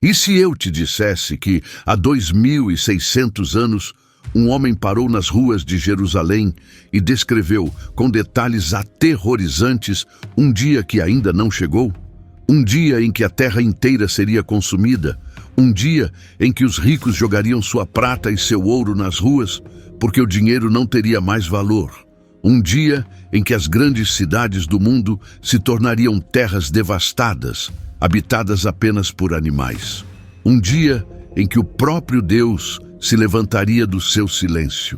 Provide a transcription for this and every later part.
E se eu te dissesse que há 2600 anos um homem parou nas ruas de Jerusalém e descreveu com detalhes aterrorizantes um dia que ainda não chegou? Um dia em que a terra inteira seria consumida, um dia em que os ricos jogariam sua prata e seu ouro nas ruas, porque o dinheiro não teria mais valor. Um dia em que as grandes cidades do mundo se tornariam terras devastadas, habitadas apenas por animais. Um dia em que o próprio Deus se levantaria do seu silêncio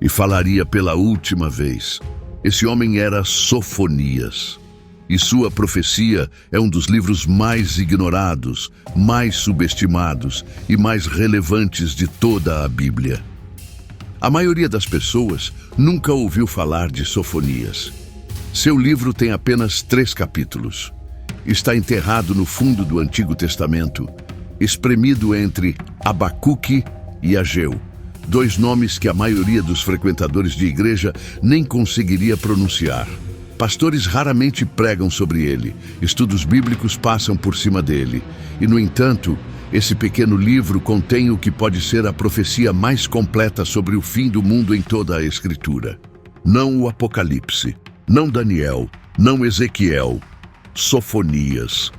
e falaria pela última vez. Esse homem era Sofonias. E sua profecia é um dos livros mais ignorados, mais subestimados e mais relevantes de toda a Bíblia. A maioria das pessoas nunca ouviu falar de Sofonias. Seu livro tem apenas 3 capítulos. Está enterrado no fundo do Antigo Testamento, espremido entre Abacuque e Ageu, 2 nomes que a maioria dos frequentadores de igreja nem conseguiria pronunciar. Pastores raramente pregam sobre ele, estudos bíblicos passam por cima dele. E, no entanto, esse pequeno livro contém o que pode ser a profecia mais completa sobre o fim do mundo em toda a Escritura. Não o Apocalipse, não Daniel, não Ezequiel, Sofonias.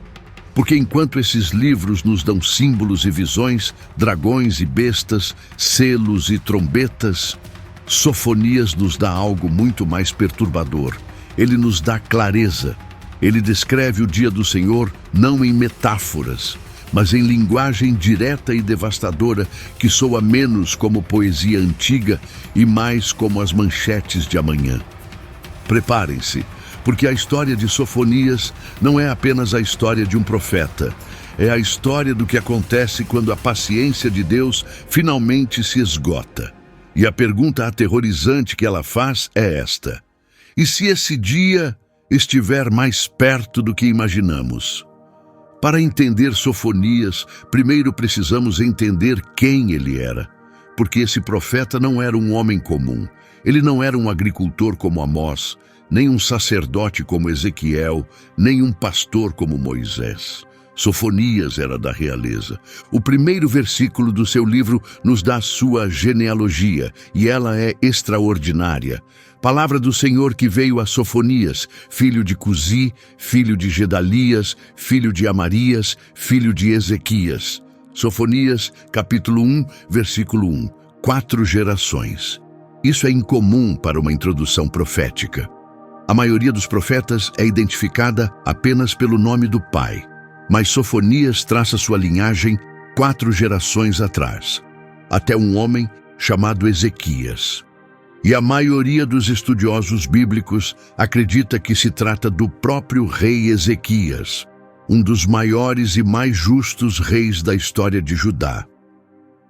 Porque enquanto esses livros nos dão símbolos e visões, dragões e bestas, selos e trombetas, Sofonias nos dá algo muito mais perturbador. Ele nos dá clareza. Ele descreve o dia do Senhor não em metáforas, mas em linguagem direta e devastadora que soa menos como poesia antiga e mais como as manchetes de amanhã. Preparem-se, porque a história de Sofonias não é apenas a história de um profeta. É a história do que acontece quando a paciência de Deus finalmente se esgota. E a pergunta aterrorizante que ela faz é esta: e se esse dia estiver mais perto do que imaginamos? Para entender Sofonias, primeiro precisamos entender quem ele era. Porque esse profeta não era um homem comum. Ele não era um agricultor como Amós, nem um sacerdote como Ezequiel, nem um pastor como Moisés. Sofonias era da realeza. O primeiro versículo do seu livro nos dá sua genealogia, e ela é extraordinária. Palavra do Senhor que veio a Sofonias, filho de Cusi, filho de Gedalias, filho de Amarias, filho de Ezequias. Sofonias, capítulo 1, versículo 1. 4 gerações. Isso é incomum para uma introdução profética. A maioria dos profetas é identificada apenas pelo nome do pai, mas Sofonias traça sua linhagem 4 gerações atrás, até um homem chamado Ezequias. E a maioria dos estudiosos bíblicos acredita que se trata do próprio rei Ezequias, um dos maiores e mais justos reis da história de Judá.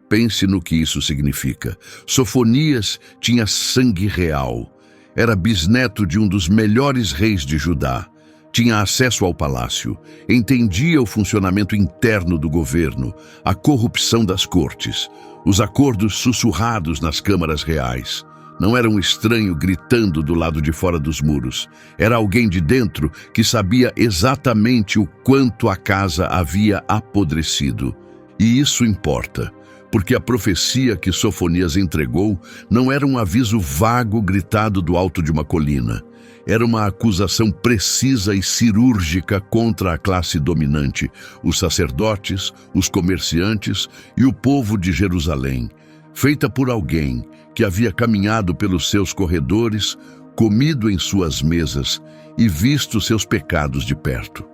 Pense no que isso significa. Sofonias tinha sangue real. Era bisneto de um dos melhores reis de Judá. Tinha acesso ao palácio, entendia o funcionamento interno do governo, a corrupção das cortes, os acordos sussurrados nas câmaras reais. Não era um estranho gritando do lado de fora dos muros. Era alguém de dentro que sabia exatamente o quanto a casa havia apodrecido. E isso importa, porque a profecia que Sofonias entregou não era um aviso vago gritado do alto de uma colina. Era uma acusação precisa e cirúrgica contra a classe dominante, os sacerdotes, os comerciantes e o povo de Jerusalém, feita por alguém que havia caminhado pelos seus corredores, comido em suas mesas e visto seus pecados de perto.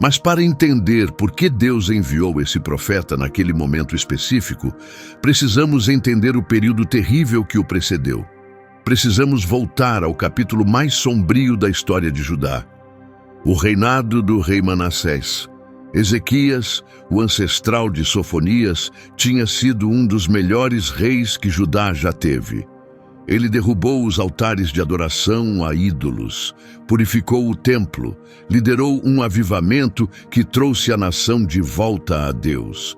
Mas para entender por que Deus enviou esse profeta naquele momento específico, precisamos entender o período terrível que o precedeu. Precisamos voltar ao capítulo mais sombrio da história de Judá, o reinado do rei Manassés. Ezequias, o ancestral de Sofonias, tinha sido um dos melhores reis que Judá já teve. Ele derrubou os altares de adoração a ídolos, purificou o templo, liderou um avivamento que trouxe a nação de volta a Deus.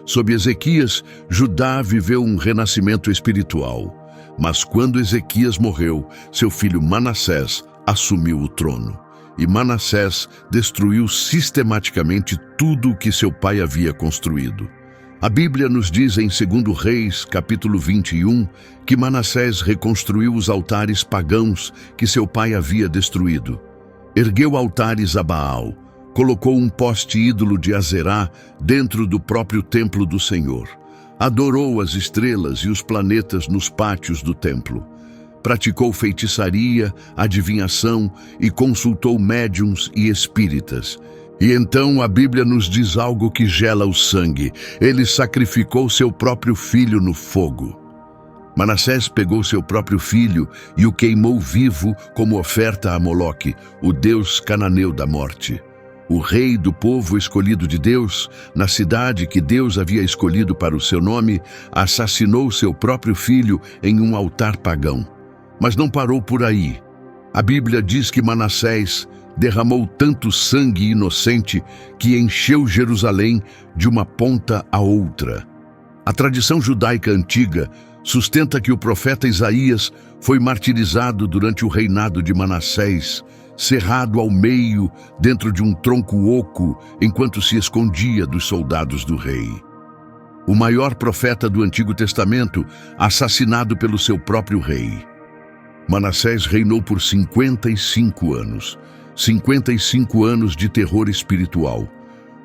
Sob Ezequias, Judá viveu um renascimento espiritual. Mas quando Ezequias morreu, seu filho Manassés assumiu o trono. e Manassés destruiu sistematicamente tudo o que seu pai havia construído. A Bíblia nos diz em 2 Reis, capítulo 21, que Manassés reconstruiu os altares pagãos que seu pai havia destruído. Ergueu altares a Baal, colocou um poste ídolo de Azerá dentro do próprio templo do Senhor. Adorou as estrelas e os planetas nos pátios do templo. Praticou feitiçaria, adivinhação e consultou médiuns e espíritas. E então a Bíblia nos diz algo que gela o sangue. Ele sacrificou seu próprio filho no fogo. Manassés pegou seu próprio filho e o queimou vivo como oferta a Moloque, o deus cananeu da morte. O rei do povo escolhido de Deus, na cidade que Deus havia escolhido para o seu nome, assassinou seu próprio filho em um altar pagão. Mas não parou por aí. A Bíblia diz que Manassés derramou tanto sangue inocente que encheu Jerusalém de uma ponta a outra. A tradição judaica antiga sustenta que o profeta Isaías foi martirizado durante o reinado de Manassés, cerrado ao meio dentro de um tronco oco enquanto se escondia dos soldados do rei. O maior profeta do Antigo Testamento, assassinado pelo seu próprio rei. Manassés reinou por 55 anos. 55 anos de terror espiritual.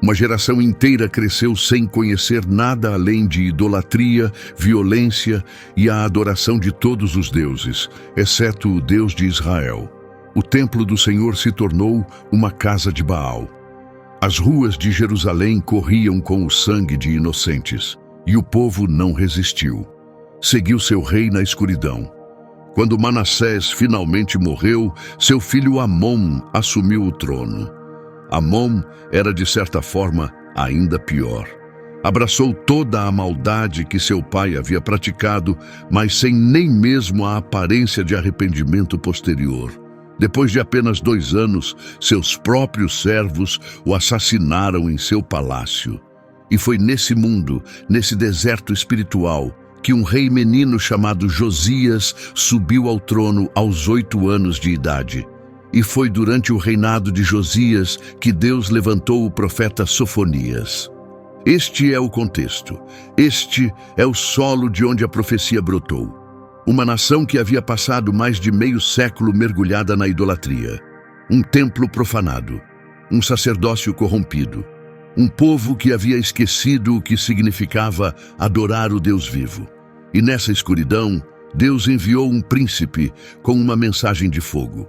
Uma geração inteira cresceu sem conhecer nada além de idolatria, violência e a adoração de todos os deuses, exceto o Deus de Israel. O templo do Senhor se tornou uma casa de Baal. As ruas de Jerusalém corriam com o sangue de inocentes, e o povo não resistiu. Seguiu seu rei na escuridão. Quando Manassés finalmente morreu, seu filho Amon assumiu o trono. Amon era, de certa forma, ainda pior. Abraçou toda a maldade que seu pai havia praticado, mas sem nem mesmo a aparência de arrependimento posterior. Depois de apenas 2 anos, seus próprios servos o assassinaram em seu palácio. E foi nesse mundo, nesse deserto espiritual, que um rei menino chamado Josias subiu ao trono aos 8 anos de idade. E foi durante o reinado de Josias que Deus levantou o profeta Sofonias. Este é o contexto. Este é o solo de onde a profecia brotou. Uma nação que havia passado mais de meio século mergulhada na idolatria. Um templo profanado. Um sacerdócio corrompido. Um povo que havia esquecido o que significava adorar o Deus vivo. E nessa escuridão, Deus enviou um príncipe com uma mensagem de fogo.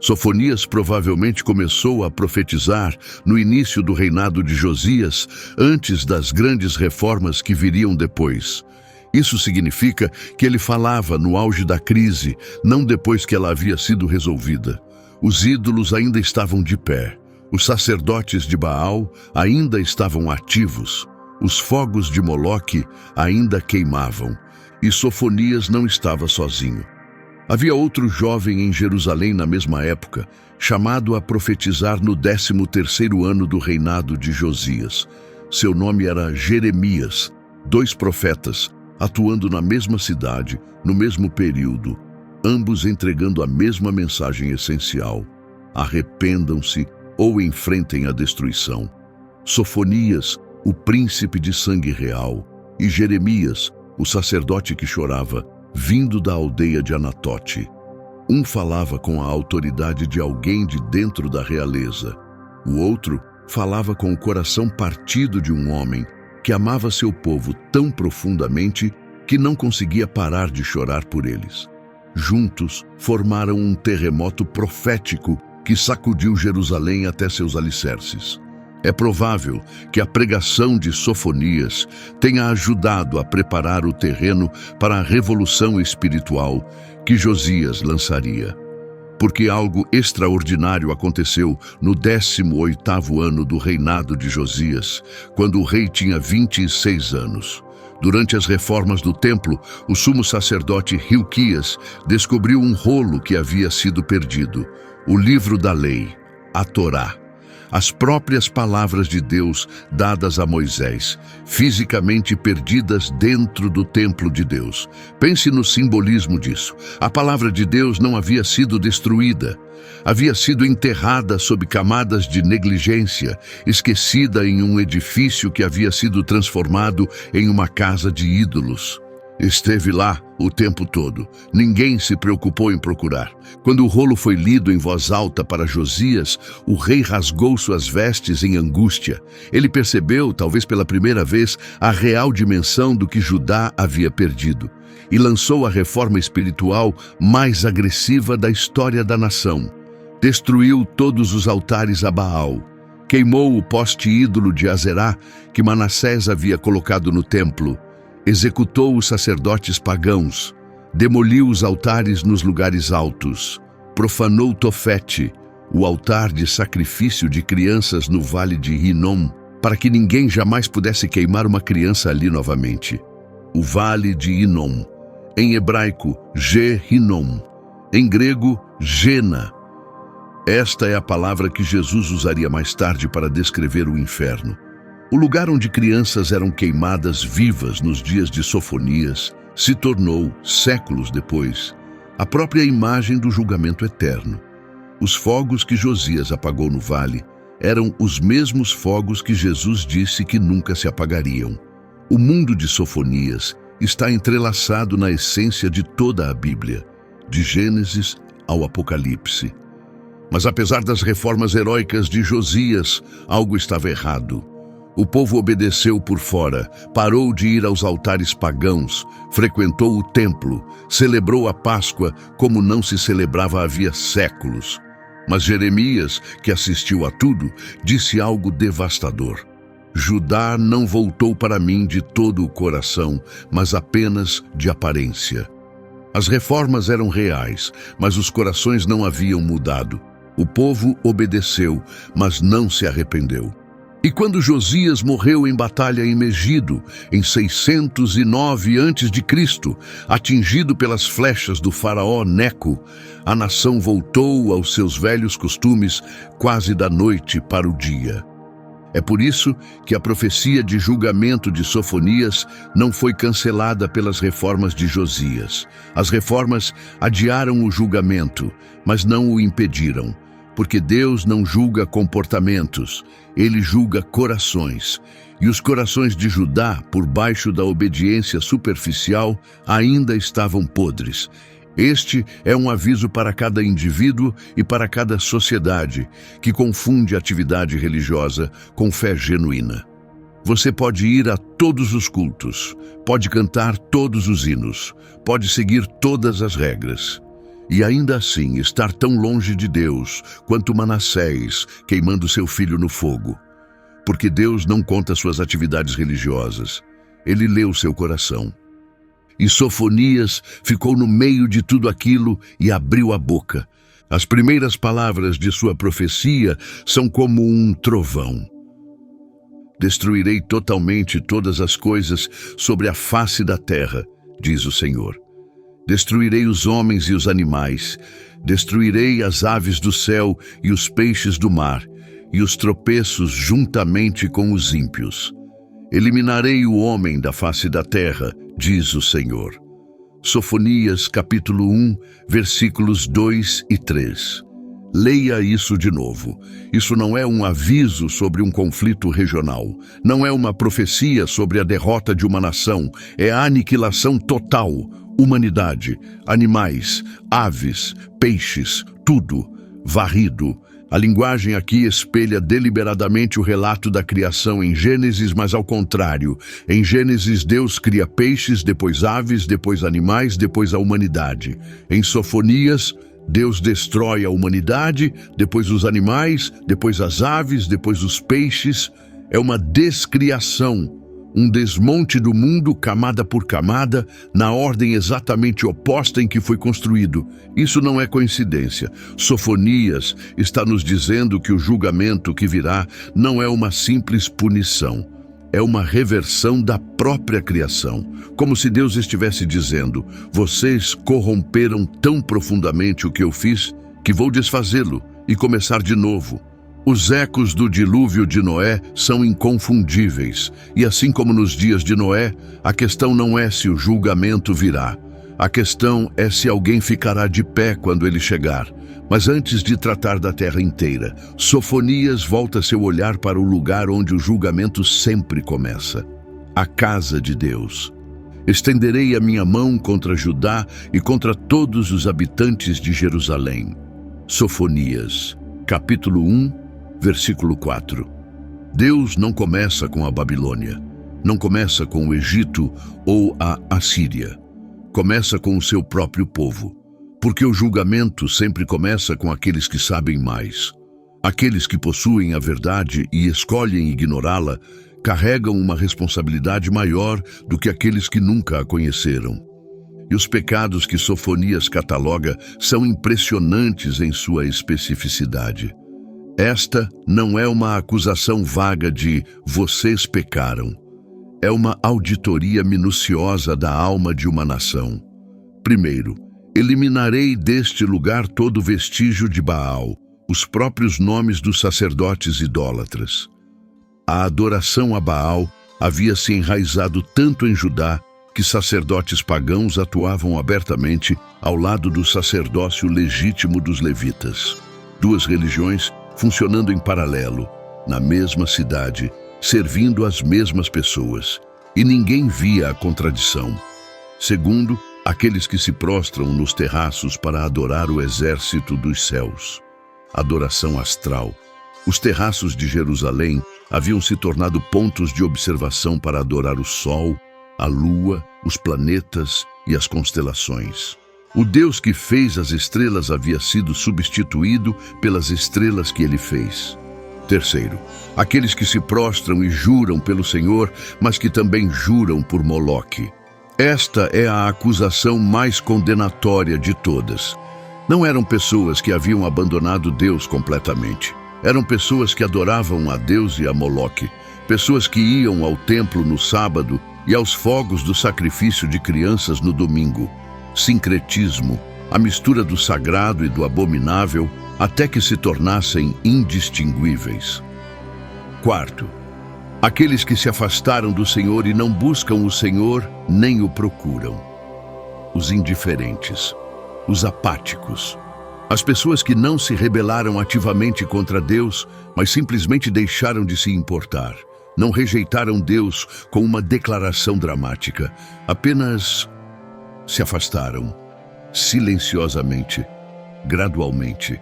Sofonias provavelmente começou a profetizar no início do reinado de Josias, antes das grandes reformas que viriam depois. Isso significa que ele falava no auge da crise, não depois que ela havia sido resolvida. Os ídolos ainda estavam de pé. Os sacerdotes de Baal ainda estavam ativos. Os fogos de Moloque ainda queimavam. E Sofonias não estava sozinho. Havia outro jovem em Jerusalém na mesma época, chamado a profetizar no 13º ano do reinado de Josias. Seu nome era Jeremias, 2 profetas, atuando na mesma cidade, no mesmo período, ambos entregando a mesma mensagem essencial: arrependam-se ou enfrentem a destruição. Sofonias, o príncipe de sangue real, e Jeremias, o sacerdote que chorava, vindo da aldeia de Anatote. Um falava com a autoridade de alguém de dentro da realeza. O outro falava com o coração partido de um homem que amava seu povo tão profundamente que não conseguia parar de chorar por eles. Juntos, formaram um terremoto profético que sacudiu Jerusalém até seus alicerces. É provável que a pregação de Sofonias tenha ajudado a preparar o terreno para a revolução espiritual que Josias lançaria. Porque algo extraordinário aconteceu no 18º ano do reinado de Josias, quando o rei tinha 26 anos. Durante as reformas do templo, o sumo sacerdote Hilquias descobriu um rolo que havia sido perdido: o livro da lei, a Torá. as próprias palavras de Deus dadas a Moisés, fisicamente perdidas dentro do templo de Deus. Pense no simbolismo disso. A palavra de Deus não havia sido destruída. Havia sido enterrada sob camadas de negligência, esquecida em um edifício que havia sido transformado em uma casa de ídolos. Esteve lá o tempo todo. Ninguém se preocupou em procurar. Quando o rolo foi lido em voz alta para Josias, o rei rasgou suas vestes em angústia. Ele percebeu, talvez pela primeira vez, a real dimensão do que Judá havia perdido e lançou a reforma espiritual mais agressiva da história da nação. Destruiu todos os altares a Baal. Queimou o poste ídolo de Azerá que Manassés havia colocado no templo. Executou os sacerdotes pagãos, demoliu os altares nos lugares altos, profanou Tofete, o altar de sacrifício de crianças no vale de Rinom, para que ninguém jamais pudesse queimar uma criança ali novamente. O vale de Hinom, em hebraico, Ge-Hinom, em grego, Gena. Esta é a palavra que Jesus usaria mais tarde para descrever o inferno. O lugar onde crianças eram queimadas vivas nos dias de Sofonias se tornou, séculos depois, a própria imagem do julgamento eterno. Os fogos que Josias apagou no vale eram os mesmos fogos que Jesus disse que nunca se apagariam. O mundo de Sofonias está entrelaçado na essência de toda a Bíblia, de Gênesis ao Apocalipse. Mas apesar das reformas heróicas de Josias, algo estava errado. O povo obedeceu por fora, parou de ir aos altares pagãos, frequentou o templo, celebrou a Páscoa como não se celebrava havia séculos. Mas Jeremias, que assistiu a tudo, disse algo devastador. Judá não voltou para mim de todo o coração, mas apenas de aparência. As reformas eram reais, mas os corações não haviam mudado. O povo obedeceu, mas não se arrependeu. E quando Josias morreu em batalha em Megido, em 609 a.C., atingido pelas flechas do faraó Neco, a nação voltou aos seus velhos costumes quase da noite para o dia. É por isso que a profecia de julgamento de Sofonias não foi cancelada pelas reformas de Josias. As reformas adiaram o julgamento, mas não o impediram. Porque Deus não julga comportamentos, Ele julga corações. E os corações de Judá, por baixo da obediência superficial, ainda estavam podres. Este é um aviso para cada indivíduo e para cada sociedade que confunde atividade religiosa com fé genuína. Você pode ir a todos os cultos, pode cantar todos os hinos, pode seguir todas as regras. E ainda assim estar tão longe de Deus quanto Manassés queimando seu filho no fogo. Porque Deus não conta suas atividades religiosas. Ele lê o seu coração. E Sofonias ficou no meio de tudo aquilo e abriu a boca. As primeiras palavras de sua profecia são como um trovão. Destruirei totalmente todas as coisas sobre a face da terra, diz o Senhor. Destruirei os homens e os animais, destruirei as aves do céu e os peixes do mar, e os tropeços juntamente com os ímpios. Eliminarei o homem da face da terra, diz o Senhor. Sofonias, capítulo 1, versículos 2 e 3. Leia isso de novo. Isso não é um aviso sobre um conflito regional. Não é uma profecia sobre a derrota de uma nação. É a aniquilação total. Humanidade, animais, aves, peixes, tudo, varrido. A linguagem aqui espelha deliberadamente o relato da criação em Gênesis, mas ao contrário. Em Gênesis, Deus cria peixes, depois aves, depois animais, depois a humanidade. Em Sofonias, Deus destrói a humanidade, depois os animais, depois as aves, depois os peixes. É uma descriação. Um desmonte do mundo, camada por camada, na ordem exatamente oposta em que foi construído. Isso não é coincidência. Sofonias está nos dizendo que o julgamento que virá não é uma simples punição. É uma reversão da própria criação. Como se Deus estivesse dizendo, vocês corromperam tão profundamente o que eu fiz, que vou desfazê-lo e começar de novo. Os ecos do dilúvio de Noé são inconfundíveis, e assim como nos dias de Noé, a questão não é se o julgamento virá. A questão é se alguém ficará de pé quando ele chegar. Mas antes de tratar da terra inteira, Sofonias volta seu olhar para o lugar onde o julgamento sempre começa: a casa de Deus. Estenderei a minha mão contra Judá e contra todos os habitantes de Jerusalém. Sofonias, capítulo 1, versículo 4. Deus não começa com a Babilônia, não começa com o Egito ou a Assíria. Começa com o seu próprio povo, porque o julgamento sempre começa com aqueles que sabem mais. Aqueles que possuem a verdade e escolhem ignorá-la carregam uma responsabilidade maior do que aqueles que nunca a conheceram. E os pecados que Sofonias cataloga são impressionantes em sua especificidade. Esta não é uma acusação vaga de "vocês pecaram". É uma auditoria minuciosa da alma de uma nação. Primeiro, eliminarei deste lugar todo vestígio de Baal, os próprios nomes dos sacerdotes idólatras. A adoração a Baal havia se enraizado tanto em Judá que sacerdotes pagãos atuavam abertamente ao lado do sacerdócio legítimo dos levitas. Duas religiões funcionando em paralelo, na mesma cidade, servindo as mesmas pessoas, e ninguém via a contradição. Segundo, aqueles que se prostram nos terraços para adorar o exército dos céus. Adoração astral. Os terraços de Jerusalém haviam se tornado pontos de observação para adorar o sol, a lua, os planetas e as constelações. O Deus que fez as estrelas havia sido substituído pelas estrelas que ele fez. Terceiro, aqueles que se prostram e juram pelo Senhor, mas que também juram por Moloque. Esta é a acusação mais condenatória de todas. Não eram pessoas que haviam abandonado Deus completamente. Eram pessoas que adoravam a Deus e a Moloque. Pessoas que iam ao templo no sábado e aos fogos do sacrifício de crianças no domingo. Sincretismo, a mistura do sagrado e do abominável, até que se tornassem indistinguíveis. Quarto, aqueles que se afastaram do Senhor e não buscam o Senhor nem o procuram. Os indiferentes, os apáticos, as pessoas que não se rebelaram ativamente contra Deus, mas simplesmente deixaram de se importar. Não rejeitaram Deus com uma declaração dramática, apenas se afastaram, silenciosamente, gradualmente.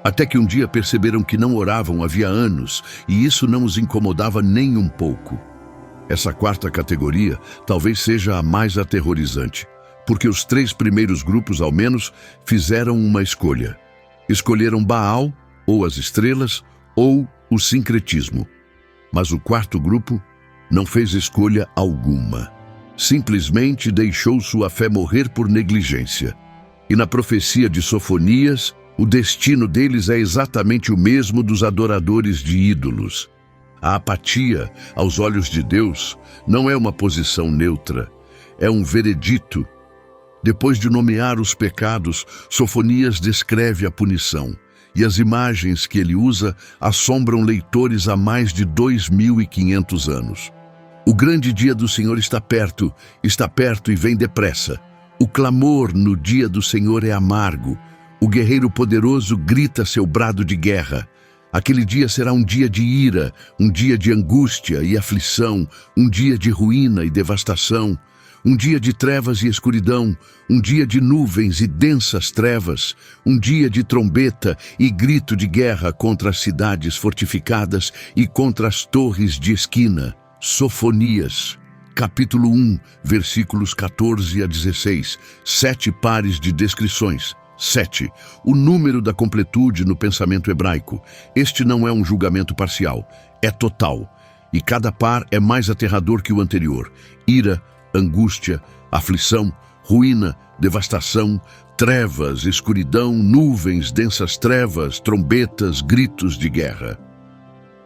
Até que um dia perceberam que não oravam havia anos, e isso não os incomodava nem um pouco. Essa quarta categoria talvez seja a mais aterrorizante, porque os três primeiros grupos, ao menos, fizeram uma escolha. Escolheram Baal, ou as estrelas, ou o sincretismo. Mas o quarto grupo não fez escolha alguma. Simplesmente deixou sua fé morrer por negligência. E na profecia de Sofonias, o destino deles é exatamente o mesmo dos adoradores de ídolos. A apatia, aos olhos de Deus, não é uma posição neutra, é um veredito. Depois de nomear os pecados, Sofonias descreve a punição, e as imagens que ele usa assombram leitores há mais de 2.500 anos. O grande dia do Senhor está perto e vem depressa. O clamor no dia do Senhor é amargo. O guerreiro poderoso grita seu brado de guerra. Aquele dia será um dia de ira, um dia de angústia e aflição, um dia de ruína e devastação, um dia de trevas e escuridão, um dia de nuvens e densas trevas, um dia de trombeta e grito de guerra contra as cidades fortificadas e contra as torres de esquina. Sofonias, capítulo 1, versículos 14 a 16, 7 pares de descrições. 7. O número da completude no pensamento hebraico. Este não é um julgamento parcial, é total. E cada par é mais aterrador que o anterior. Ira, angústia, aflição, ruína, devastação, trevas, escuridão, nuvens, densas trevas, trombetas, gritos de guerra.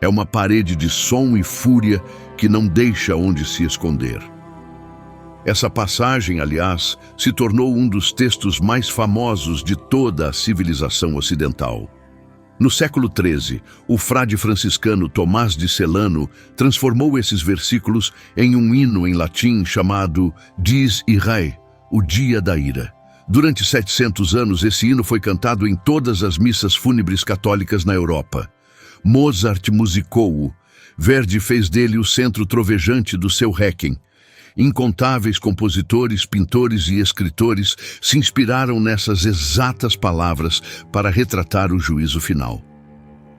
É uma parede de som e fúria que não deixa onde se esconder. Essa passagem, aliás, se tornou um dos textos mais famosos de toda a civilização ocidental. No século XIII, o frade franciscano Tomás de Celano transformou esses versículos em um hino em latim chamado Dies Irae, o Dia da Ira. Durante 700 anos, esse hino foi cantado em todas as missas fúnebres católicas na Europa. Mozart musicou-o. Verdi fez dele o centro trovejante do seu Requiem. Incontáveis compositores, pintores e escritores se inspiraram nessas exatas palavras para retratar o juízo final.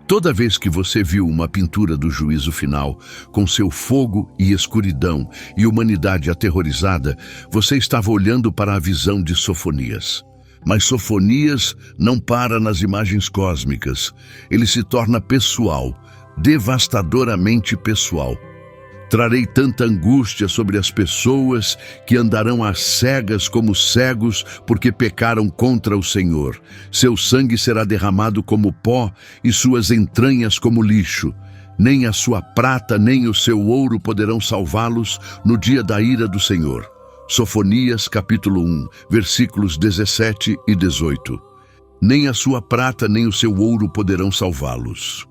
Toda vez que você viu uma pintura do juízo final, com seu fogo e escuridão e humanidade aterrorizada, você estava olhando para a visão de Sofonias. Mas Sofonias não para nas imagens cósmicas. Ele se torna pessoal, devastadoramente pessoal. Trarei tanta angústia sobre as pessoas que andarão às cegas como cegos porque pecaram contra o Senhor. Seu sangue será derramado como pó e suas entranhas como lixo. Nem a sua prata nem o seu ouro poderão salvá-los no dia da ira do Senhor. Sofonias capítulo 1, versículos 17 e 18. Nem a sua prata nem o seu ouro poderão salvá-los.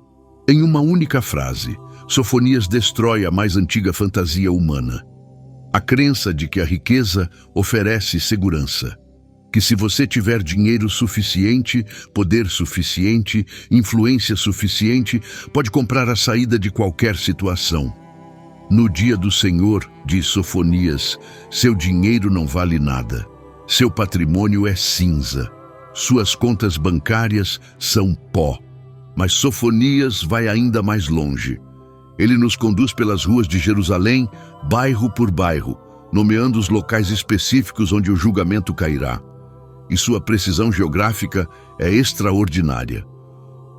Em uma única frase, Sofonias destrói a mais antiga fantasia humana. A crença de que a riqueza oferece segurança. Que se você tiver dinheiro suficiente, poder suficiente, influência suficiente, pode comprar a saída de qualquer situação. No dia do Senhor, diz Sofonias, seu dinheiro não vale nada. Seu patrimônio é cinza. Suas contas bancárias são pó. Mas Sofonias vai ainda mais longe. Ele nos conduz pelas ruas de Jerusalém, bairro por bairro, nomeando os locais específicos onde o julgamento cairá. E sua precisão geográfica é extraordinária.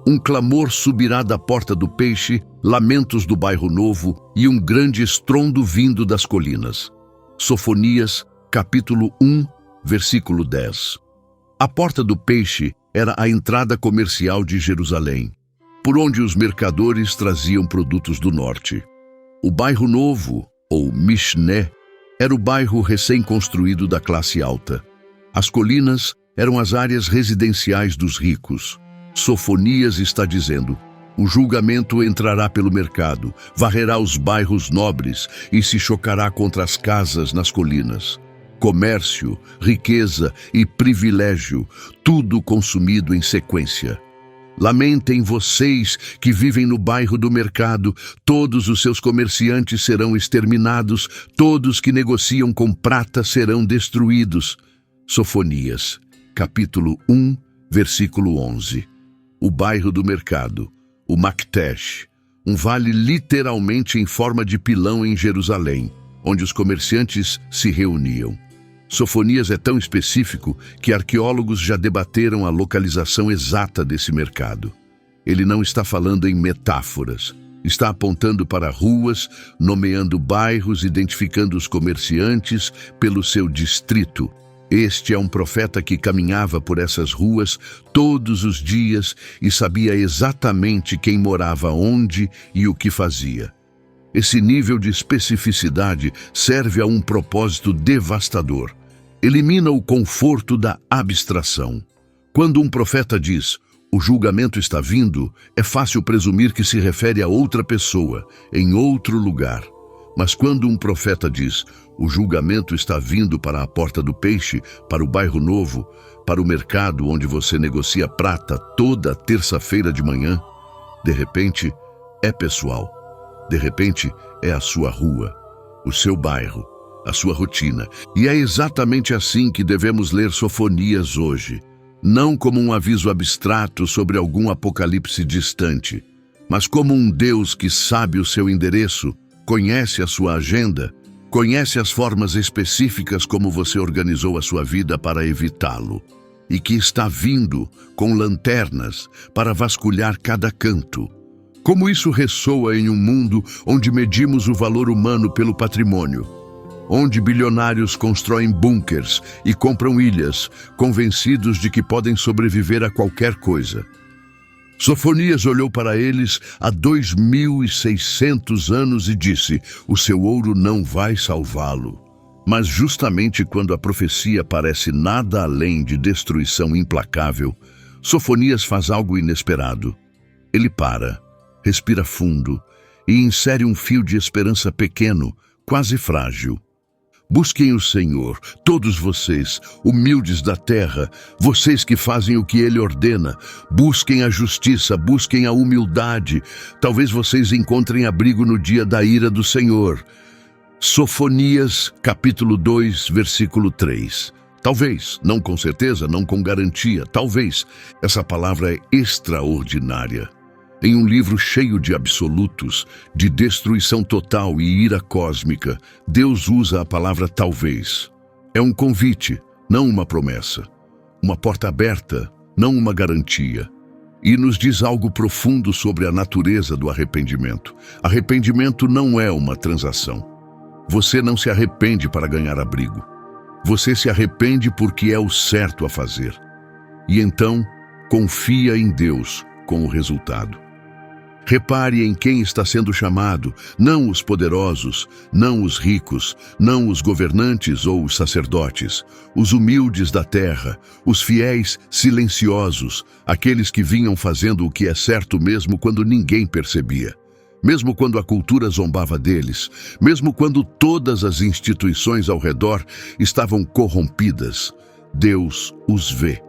Um clamor subirá da Porta do Peixe, lamentos do Bairro Novo e um grande estrondo vindo das colinas. Sofonias, capítulo 1, versículo 10. A Porta do Peixe era a entrada comercial de Jerusalém, por onde os mercadores traziam produtos do norte. O Bairro Novo, ou Mishné, era o bairro recém-construído da classe alta. As colinas eram as áreas residenciais dos ricos. Sofonias está dizendo: o julgamento entrará pelo mercado, varrerá os bairros nobres e se chocará contra as casas nas colinas. Comércio, riqueza e privilégio, tudo consumido em sequência. Lamentem vocês que vivem no bairro do mercado, todos os seus comerciantes serão exterminados, todos que negociam com prata serão destruídos. Sofonias, capítulo 1, versículo 11. O bairro do mercado, o Maktesh, um vale literalmente em forma de pilão em Jerusalém, onde os comerciantes se reuniam. Sofonias é tão específico que arqueólogos já debateram a localização exata desse mercado. Ele não está falando em metáforas. Está apontando para ruas, nomeando bairros, identificando os comerciantes pelo seu distrito. Este é um profeta que caminhava por essas ruas todos os dias e sabia exatamente quem morava onde e o que fazia. Esse nível de especificidade serve a um propósito devastador. Elimina o conforto da abstração. Quando um profeta diz, o julgamento está vindo, é fácil presumir que se refere a outra pessoa, em outro lugar. Mas quando um profeta diz, o julgamento está vindo para a Porta do Peixe, para o Bairro Novo, para o mercado onde você negocia prata toda terça-feira de manhã, de repente, é pessoal. De repente, é a sua rua, o seu bairro, a sua rotina. E é exatamente assim que devemos ler Sofonias hoje. Não como um aviso abstrato sobre algum apocalipse distante, mas como um Deus que sabe o seu endereço, conhece a sua agenda, conhece as formas específicas como você organizou a sua vida para evitá-lo, e que está vindo com lanternas para vasculhar cada canto. Como isso ressoa em um mundo onde medimos o valor humano pelo patrimônio, onde bilionários constroem bunkers e compram ilhas, convencidos de que podem sobreviver a qualquer coisa. Sofonias olhou para eles há 2600 anos e disse, o seu ouro não vai salvá-lo. Mas justamente quando a profecia parece nada além de destruição implacável, Sofonias faz algo inesperado. Ele para, respira fundo e insere um fio de esperança pequeno, quase frágil. Busquem o Senhor, todos vocês, humildes da terra, vocês que fazem o que Ele ordena. Busquem a justiça, busquem a humildade. Talvez vocês encontrem abrigo no dia da ira do Senhor. Sofonias, capítulo 2, versículo 3. Talvez, não com certeza, não com garantia, talvez. Essa palavra é extraordinária. Em um livro cheio de absolutos, de destruição total e ira cósmica, Deus usa a palavra talvez. É um convite, não uma promessa. Uma porta aberta, não uma garantia. E nos diz algo profundo sobre a natureza do arrependimento. Arrependimento não é uma transação. Você não se arrepende para ganhar abrigo. Você se arrepende porque é o certo a fazer. E então, confia em Deus com o resultado. Repare em quem está sendo chamado, não os poderosos, não os ricos, não os governantes ou os sacerdotes, os humildes da terra, os fiéis silenciosos, aqueles que vinham fazendo o que é certo mesmo quando ninguém percebia. Mesmo quando a cultura zombava deles, mesmo quando todas as instituições ao redor estavam corrompidas, Deus os vê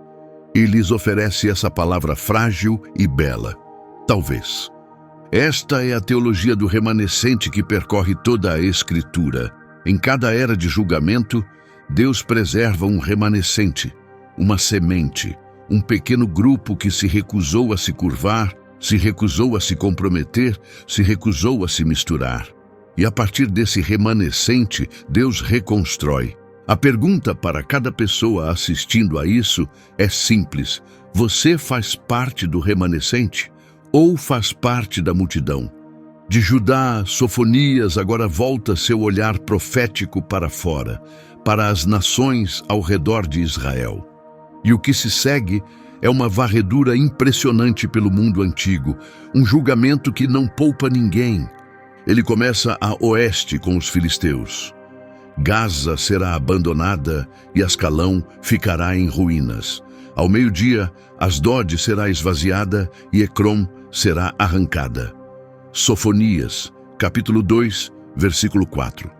e lhes oferece essa palavra frágil e bela. Talvez. Esta é a teologia do remanescente que percorre toda a Escritura. Em cada era de julgamento, Deus preserva um remanescente, uma semente, um pequeno grupo que se recusou a se curvar, se recusou a se comprometer, se recusou a se misturar. E a partir desse remanescente, Deus reconstrói. A pergunta para cada pessoa assistindo a isso é simples: você faz parte do remanescente ou faz parte da multidão? De Judá, Sofonias agora volta seu olhar profético para fora, para as nações ao redor de Israel. E o que se segue é uma varredura impressionante pelo mundo antigo, um julgamento que não poupa ninguém. Ele começa a oeste com os filisteus. Gaza será abandonada e Ascalão ficará em ruínas. Ao meio-dia, Asdod será esvaziada e Ecrom será arrancada. Sofonias, capítulo 2, versículo 4.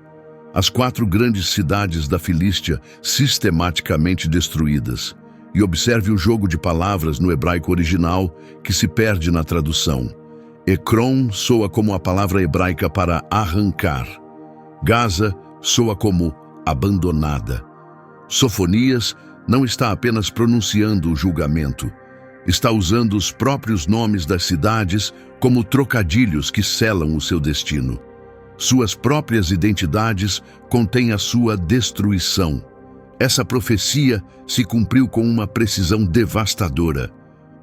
As 4 grandes cidades da Filístia sistematicamente destruídas. E observe o jogo de palavras no hebraico original que se perde na tradução. Ecrom soa como a palavra hebraica para arrancar. Gaza soa como abandonada. Sofonias não está apenas pronunciando o julgamento, está usando os próprios nomes das cidades como trocadilhos que selam o seu destino. Suas próprias identidades contêm a sua destruição. Essa profecia se cumpriu com uma precisão devastadora.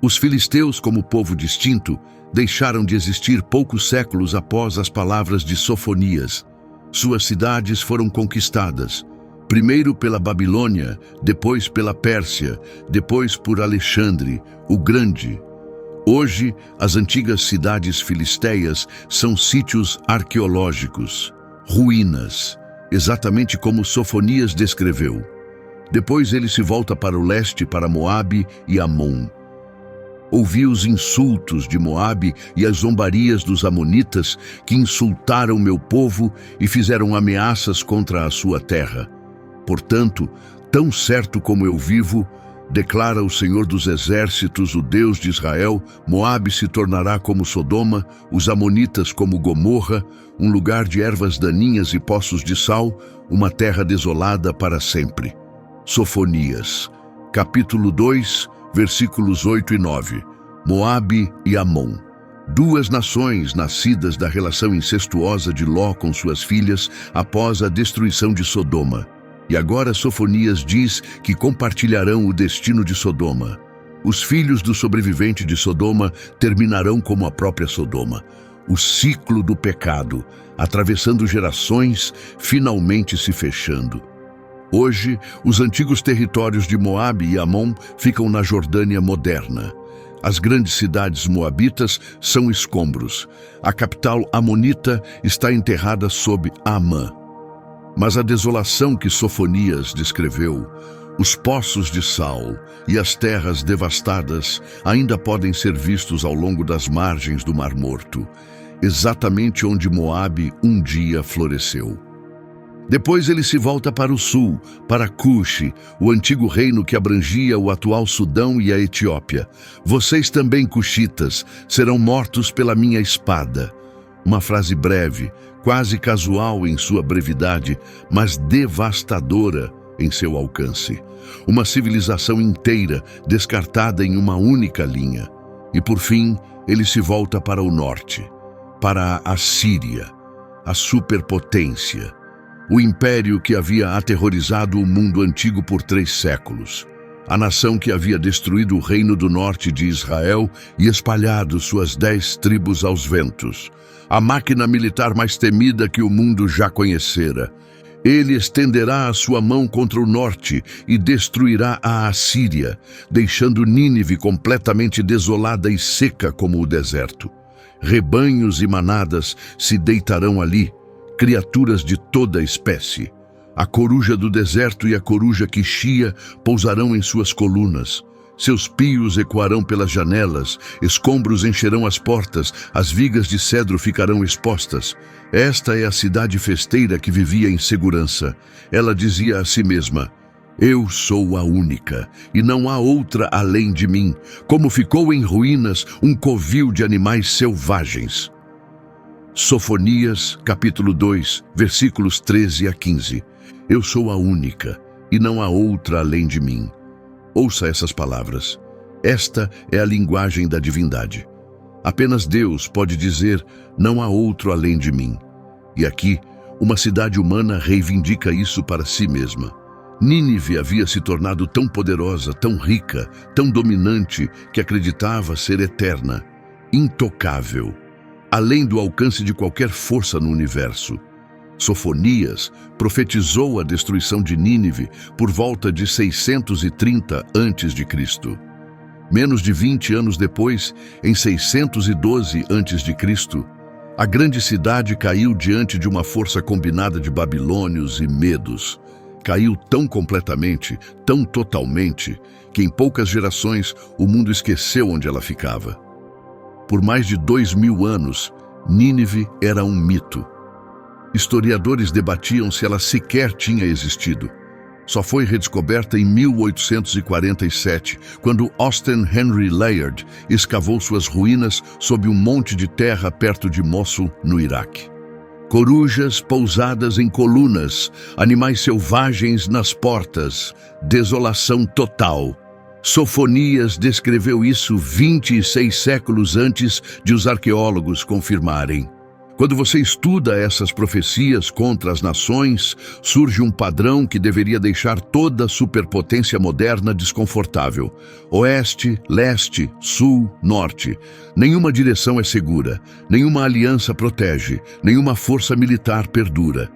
Os filisteus, como povo distinto, deixaram de existir poucos séculos após as palavras de Sofonias. Suas cidades foram conquistadas, primeiro pela Babilônia, depois pela Pérsia, depois por Alexandre, o Grande. Hoje, as antigas cidades filisteias são sítios arqueológicos, ruínas, exatamente como Sofonias descreveu. Depois ele se volta para o leste, para Moabe e Amon. Ouvi os insultos de Moabe e as zombarias dos amonitas que insultaram meu povo e fizeram ameaças contra a sua terra. Portanto, tão certo como eu vivo, declara o Senhor dos Exércitos, o Deus de Israel, Moabe se tornará como Sodoma, os amonitas como Gomorra, um lugar de ervas daninhas e poços de sal, uma terra desolada para sempre. Sofonias, capítulo 2, versículos 8 e 9. Moabe e Amon. 2 nações nascidas da relação incestuosa de Ló com suas filhas após a destruição de Sodoma. E agora Sofonias diz que compartilharão o destino de Sodoma. Os filhos do sobrevivente de Sodoma terminarão como a própria Sodoma. O ciclo do pecado, atravessando gerações, finalmente se fechando. Hoje, os antigos territórios de Moabe e Amon ficam na Jordânia moderna. As grandes cidades moabitas são escombros. A capital amonita está enterrada sob Amã. Mas a desolação que Sofonias descreveu, Os poços de sal e as terras devastadas ainda podem ser vistos ao longo das margens do Mar Morto, exatamente onde Moabe um dia floresceu. Depois ele se volta para o sul, para Cuxi, o antigo reino que abrangia o atual Sudão e a Etiópia. Vocês também, cuxitas, serão mortos pela minha espada. Uma frase breve, quase casual em sua brevidade, mas devastadora em seu alcance. Uma civilização inteira descartada em uma única linha. E por fim, ele se volta para o norte, para a Assíria, a superpotência, o império que havia aterrorizado o mundo antigo por 3 séculos. A nação que havia destruído o reino do norte de Israel e espalhado suas 10 tribos aos ventos. A máquina militar mais temida que o mundo já conhecera. Ele estenderá a sua mão contra o norte e destruirá a Assíria, deixando Nínive completamente desolada e seca como o deserto. Rebanhos e manadas se deitarão ali, criaturas de toda espécie. A coruja do deserto e a coruja que chia pousarão em suas colunas. Seus pios ecoarão pelas janelas, escombros encherão as portas, as vigas de cedro ficarão expostas. Esta é a cidade festeira que vivia em segurança. Ela dizia a si mesma: eu sou a única, e não há outra além de mim, como ficou em ruínas um covil de animais selvagens. Sofonias, capítulo 2, versículos 13 a 15. Eu sou a única, e não há outra além de mim. Ouça essas palavras. Esta é a linguagem da divindade. Apenas Deus pode dizer, não há outro além de mim. E aqui, uma cidade humana reivindica isso para si mesma. Nínive havia se tornado tão poderosa, tão rica, tão dominante, que acreditava ser eterna, intocável, além do alcance de qualquer força no universo. Sofonias profetizou a destruição de Nínive por volta de 630 a.C. Menos de 20 anos depois, em 612 a.C., a grande cidade caiu diante de uma força combinada de babilônios e medos. Caiu tão completamente, tão totalmente, que em poucas gerações o mundo esqueceu onde ela ficava. Por mais de 2000 anos, Nínive era um mito. Historiadores debatiam se ela sequer tinha existido. Só foi redescoberta em 1847, quando Austen Henry Layard escavou suas ruínas sob um monte de terra perto de Mossul, no Iraque. Corujas pousadas em colunas, animais selvagens nas portas, desolação total. Sofonias descreveu isso 26 séculos antes de os arqueólogos confirmarem. Quando você estuda essas profecias contra as nações, surge um padrão que deveria deixar toda a superpotência moderna desconfortável. Oeste, leste, sul, norte. Nenhuma direção é segura, nenhuma aliança protege, nenhuma força militar perdura.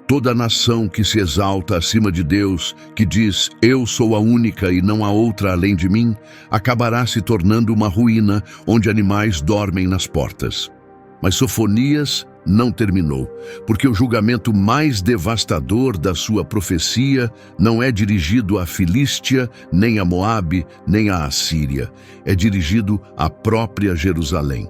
Toda nação que se exalta acima de Deus, que diz, eu sou a única e não há outra além de mim, acabará se tornando uma ruína onde animais dormem nas portas. Mas Sofonias não terminou, porque o julgamento mais devastador da sua profecia não é dirigido à Filístia, nem a Moabe, nem à Assíria. É dirigido à própria Jerusalém.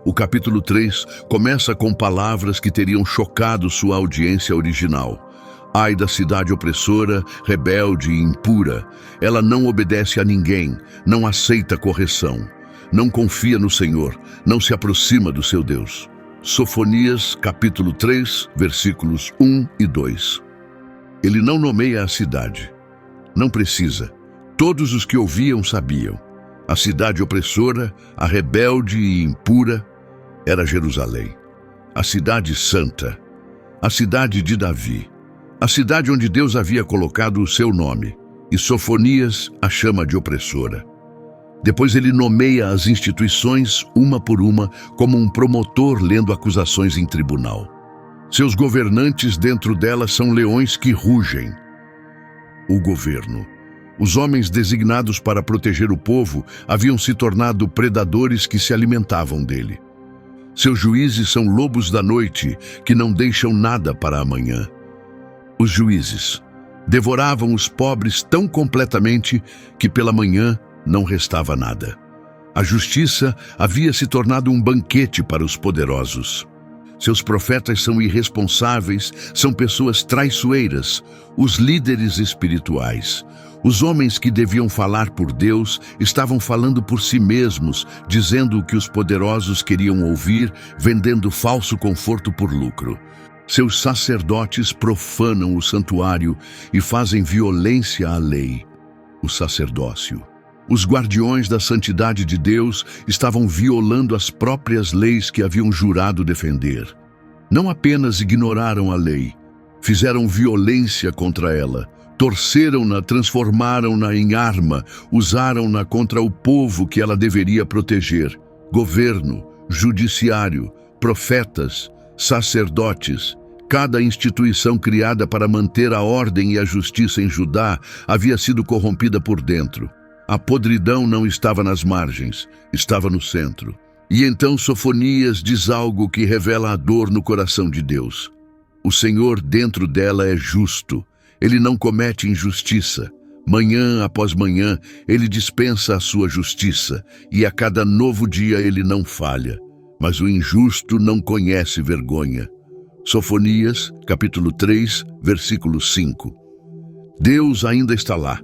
O capítulo 3 começa com palavras que teriam chocado sua audiência original. Ai da cidade opressora, rebelde e impura. Ela não obedece a ninguém, não aceita correção. Não confia no Senhor, não se aproxima do seu Deus. Sofonias, capítulo 3, versículos 1 e 2. Ele não nomeia a cidade. Não precisa. Todos os que ouviam sabiam. A cidade opressora, a rebelde e impura, era Jerusalém. A cidade santa. A cidade de Davi. A cidade onde Deus havia colocado o seu nome. E Sofonias a chama de opressora. Depois ele nomeia as instituições, uma por uma, como um promotor lendo acusações em tribunal. Seus governantes dentro dela são leões que rugem. O governo. Os homens designados para proteger o povo haviam se tornado predadores que se alimentavam dele. Seus juízes são lobos da noite, que não deixam nada para amanhã. Os juízes. Devoravam os pobres tão completamente que pela manhã não restava nada. A justiça havia se tornado um banquete para os poderosos. Seus profetas são irresponsáveis, são pessoas traiçoeiras, os líderes espirituais. Os homens que deviam falar por Deus estavam falando por si mesmos, dizendo o que os poderosos queriam ouvir, vendendo falso conforto por lucro. Seus sacerdotes profanam o santuário e fazem violência à lei, o sacerdócio. Os guardiões da santidade de Deus estavam violando as próprias leis que haviam jurado defender. Não apenas ignoraram a lei, fizeram violência contra ela, torceram-na, transformaram-na em arma, usaram-na contra o povo que ela deveria proteger. Governo, judiciário, profetas, sacerdotes, cada instituição criada para manter a ordem e a justiça em Judá havia sido corrompida por dentro. A podridão não estava nas margens, estava no centro. E então Sofonias diz algo que revela a dor no coração de Deus. O Senhor dentro dela é justo. Ele não comete injustiça. Manhã após manhã, ele dispensa a sua justiça, e a cada novo dia ele não falha. Mas o injusto não conhece vergonha. Sofonias, capítulo 3, versículo 5. Deus ainda está lá.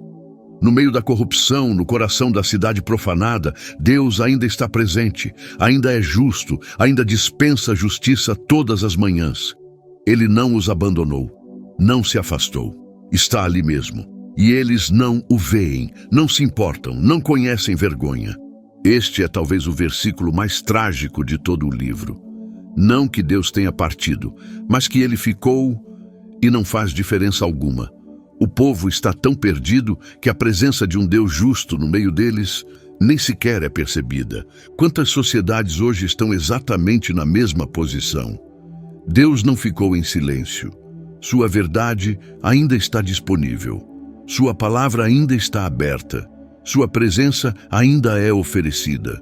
No meio da corrupção, no coração da cidade profanada, Deus ainda está presente, ainda é justo, ainda dispensa justiça todas as manhãs. Ele não os abandonou, não se afastou, está ali mesmo. E eles não o veem, não se importam, não conhecem vergonha. Este é talvez o versículo mais trágico de todo o livro. Não que Deus tenha partido, mas que ele ficou e não faz diferença alguma. O povo está tão perdido que a presença de um Deus justo no meio deles nem sequer é percebida. Quantas sociedades hoje estão exatamente na mesma posição? Deus não ficou em silêncio. Sua verdade ainda está disponível. Sua palavra ainda está aberta. Sua presença ainda é oferecida.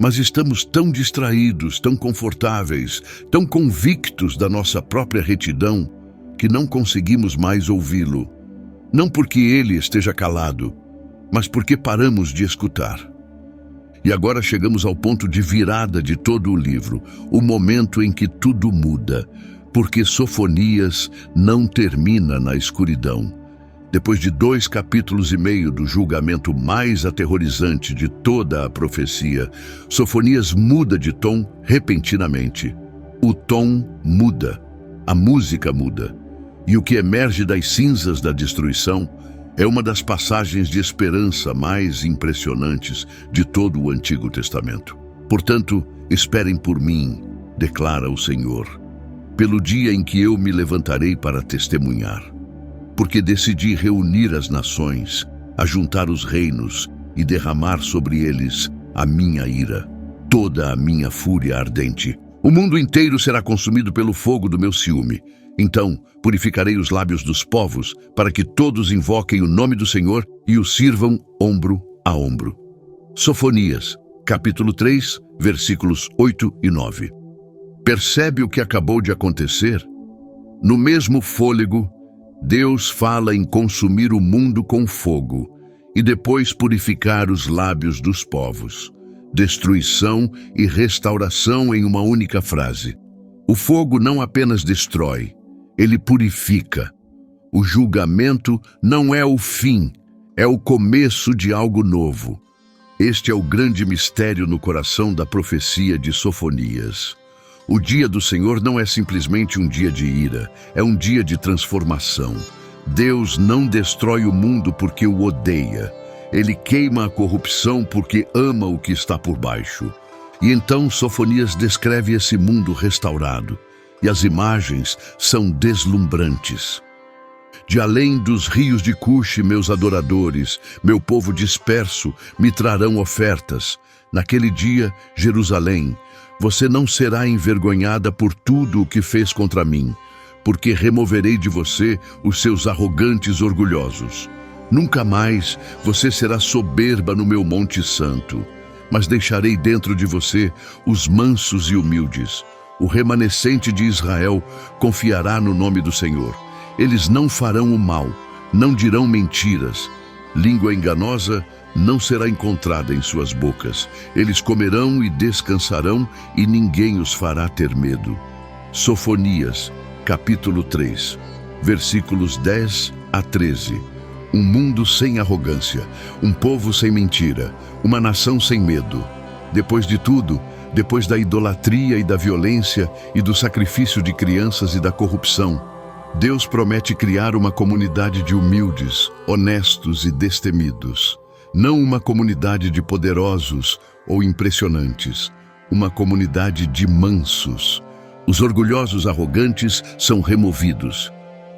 Mas estamos tão distraídos, tão confortáveis, tão convictos da nossa própria retidão, que não conseguimos mais ouvi-lo. Não porque ele esteja calado, mas porque paramos de escutar. E agora chegamos ao ponto de virada de todo o livro, o momento em que tudo muda, porque Sofonias não termina na escuridão. Depois de 2,5 capítulos do julgamento mais aterrorizante de toda a profecia, Sofonias muda de tom repentinamente. O tom muda, a música muda. E o que emerge das cinzas da destruição é uma das passagens de esperança mais impressionantes de todo o Antigo Testamento. Portanto, esperem por mim, declara o Senhor, pelo dia em que eu me levantarei para testemunhar. Porque decidi reunir as nações, ajuntar os reinos e derramar sobre eles a minha ira, toda a minha fúria ardente. O mundo inteiro será consumido pelo fogo do meu ciúme. Então purificarei os lábios dos povos, para que todos invoquem o nome do Senhor e o sirvam ombro a ombro. Sofonias, capítulo 3, versículos 8 e 9. Percebe o que acabou de acontecer? No mesmo fôlego, Deus fala em consumir o mundo com fogo e depois purificar os lábios dos povos. Destruição e restauração em uma única frase. O fogo não apenas destrói, ele purifica. O julgamento não é o fim, é o começo de algo novo. Este é o grande mistério no coração da profecia de Sofonias. O dia do Senhor não é simplesmente um dia de ira, é um dia de transformação. Deus não destrói o mundo porque o odeia. Ele queima a corrupção porque ama o que está por baixo. E então Sofonias descreve esse mundo restaurado. E as imagens são deslumbrantes. De além dos rios de Cuxi, meus adoradores, meu povo disperso, me trarão ofertas. Naquele dia, Jerusalém, você não será envergonhada por tudo o que fez contra mim, porque removerei de você os seus arrogantes orgulhosos. Nunca mais você será soberba no meu monte santo, mas deixarei dentro de você os mansos e humildes. O remanescente de Israel confiará no nome do Senhor. Eles não farão o mal, não dirão mentiras. Língua enganosa não será encontrada em suas bocas. Eles comerão e descansarão, e ninguém os fará ter medo. Sofonias, capítulo 3, versículos 10 a 13. Um mundo sem arrogância, um povo sem mentira, uma nação sem medo. Depois de tudo, depois da idolatria e da violência e do sacrifício de crianças e da corrupção, Deus promete criar uma comunidade de humildes, honestos e destemidos. Não uma comunidade de poderosos ou impressionantes, uma comunidade de mansos. Os orgulhosos arrogantes são removidos.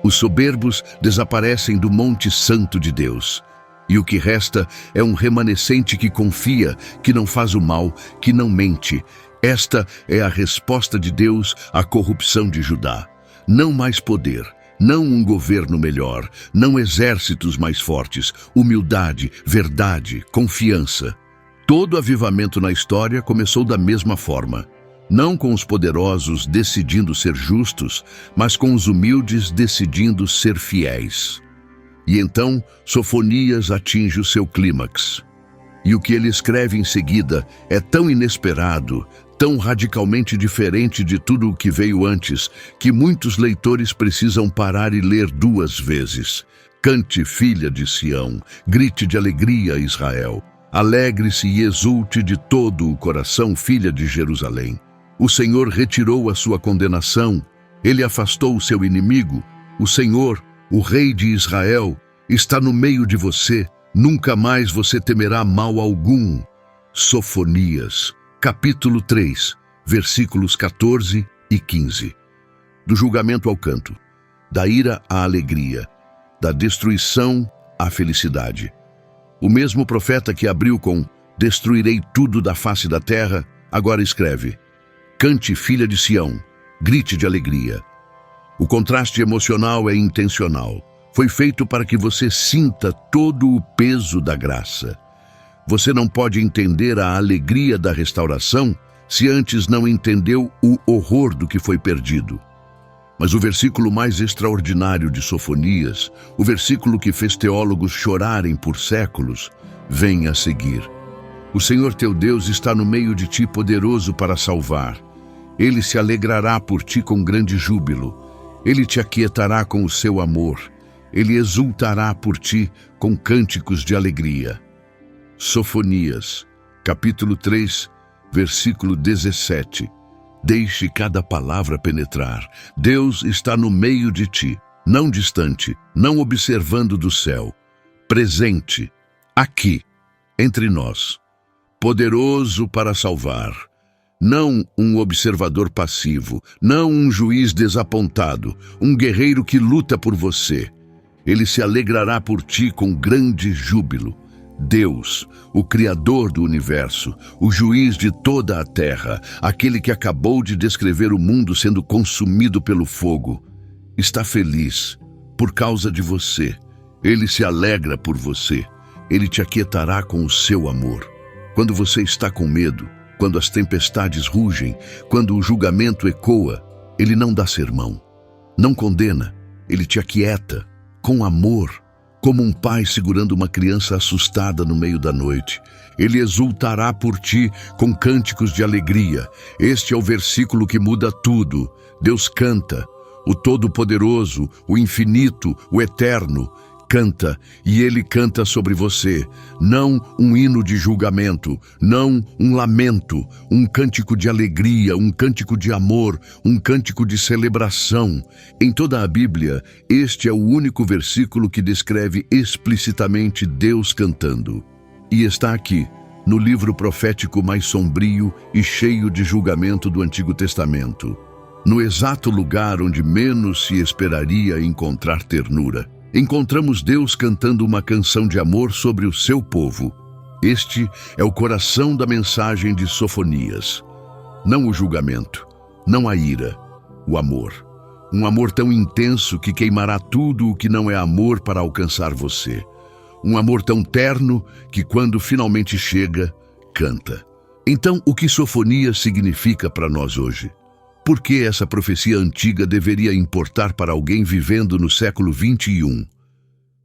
Os soberbos desaparecem do Monte Santo de Deus. E o que resta é um remanescente que confia, que não faz o mal, que não mente. Esta é a resposta de Deus à corrupção de Judá. Não mais poder, não um governo melhor, não exércitos mais fortes, humildade, verdade, confiança. Todo avivamento na história começou da mesma forma. Não com os poderosos decidindo ser justos, mas com os humildes decidindo ser fiéis. E então, Sofonias atinge o seu clímax. E o que ele escreve em seguida é tão inesperado, tão radicalmente diferente de tudo o que veio antes, que muitos leitores precisam parar e ler 2 vezes. Cante, filha de Sião, grite de alegria, Israel. Alegre-se e exulte de todo o coração, filha de Jerusalém. O Senhor retirou a sua condenação, ele afastou o seu inimigo. O Senhor, o Rei de Israel, está no meio de você, nunca mais você temerá mal algum. Sofonias, capítulo 3, versículos 14 e 15. Do julgamento ao canto, da ira à alegria, da destruição à felicidade. O mesmo profeta que abriu com "Destruirei tudo da face da terra", agora escreve: "Cante, filha de Sião, grite de alegria". O contraste emocional é intencional. Foi feito para que você sinta todo o peso da graça. Você não pode entender a alegria da restauração se antes não entendeu o horror do que foi perdido. Mas o versículo mais extraordinário de Sofonias, o versículo que fez teólogos chorarem por séculos, vem a seguir. O Senhor teu Deus está no meio de ti, poderoso para salvar. Ele se alegrará por ti com grande júbilo. Ele te aquietará com o seu amor. Ele exultará por ti com cânticos de alegria. Sofonias, capítulo 3, versículo 17. Deixe cada palavra penetrar. Deus está no meio de ti, não distante, não observando do céu. Presente, aqui, entre nós. Poderoso para salvar. Não um observador passivo, não um juiz desapontado, um guerreiro que luta por você. Ele se alegrará por ti com grande júbilo. Deus, o Criador do universo, o juiz de toda a terra, aquele que acabou de descrever o mundo sendo consumido pelo fogo, está feliz por causa de você. Ele se alegra por você. Ele te aquietará com o seu amor. Quando você está com medo, quando as tempestades rugem, quando o julgamento ecoa, ele não dá sermão, não condena, ele te aquieta com amor, como um pai segurando uma criança assustada no meio da noite. Ele exultará por ti com cânticos de alegria. Este é o versículo que muda tudo. Deus canta, o Todo-Poderoso, o Infinito, o Eterno, canta, e Ele canta sobre você, não um hino de julgamento, não um lamento, um cântico de alegria, um cântico de amor, um cântico de celebração. Em toda a Bíblia, este é o único versículo que descreve explicitamente Deus cantando. E está aqui, no livro profético mais sombrio e cheio de julgamento do Antigo Testamento, no exato lugar onde menos se esperaria encontrar ternura. Encontramos Deus cantando uma canção de amor sobre o seu povo. Este é o coração da mensagem de Sofonias. Não o julgamento, não a ira, o amor. Um amor tão intenso que queimará tudo o que não é amor para alcançar você. Um amor tão terno que, quando finalmente chega, canta. Então, o que Sofonias significa para nós hoje? Por que essa profecia antiga deveria importar para alguém vivendo no século 21?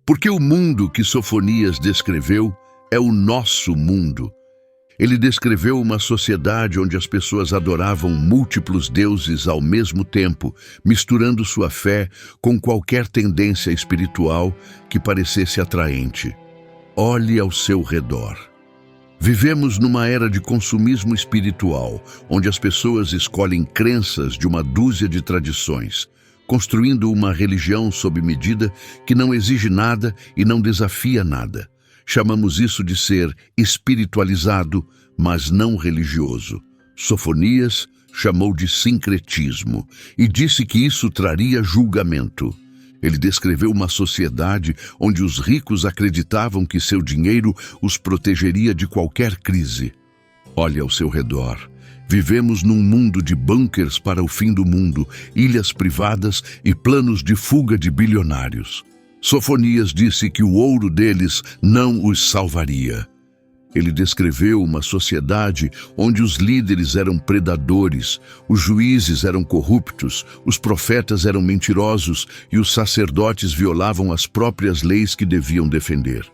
Porque o mundo que Sofonias descreveu é o nosso mundo. Ele descreveu uma sociedade onde as pessoas adoravam múltiplos deuses ao mesmo tempo, misturando sua fé com qualquer tendência espiritual que parecesse atraente. Olhe ao seu redor. Vivemos numa era de consumismo espiritual, onde as pessoas escolhem crenças de uma dúzia de tradições, construindo uma religião sob medida que não exige nada e não desafia nada. Chamamos isso de ser espiritualizado, mas não religioso. Sofonias chamou de sincretismo e disse que isso traria julgamento. Ele descreveu uma sociedade onde os ricos acreditavam que seu dinheiro os protegeria de qualquer crise. Olhe ao seu redor. Vivemos num mundo de bunkers para o fim do mundo, ilhas privadas e planos de fuga de bilionários. Sofonias disse que o ouro deles não os salvaria. Ele descreveu uma sociedade onde os líderes eram predadores, os juízes eram corruptos, os profetas eram mentirosos e os sacerdotes violavam as próprias leis que deviam defender.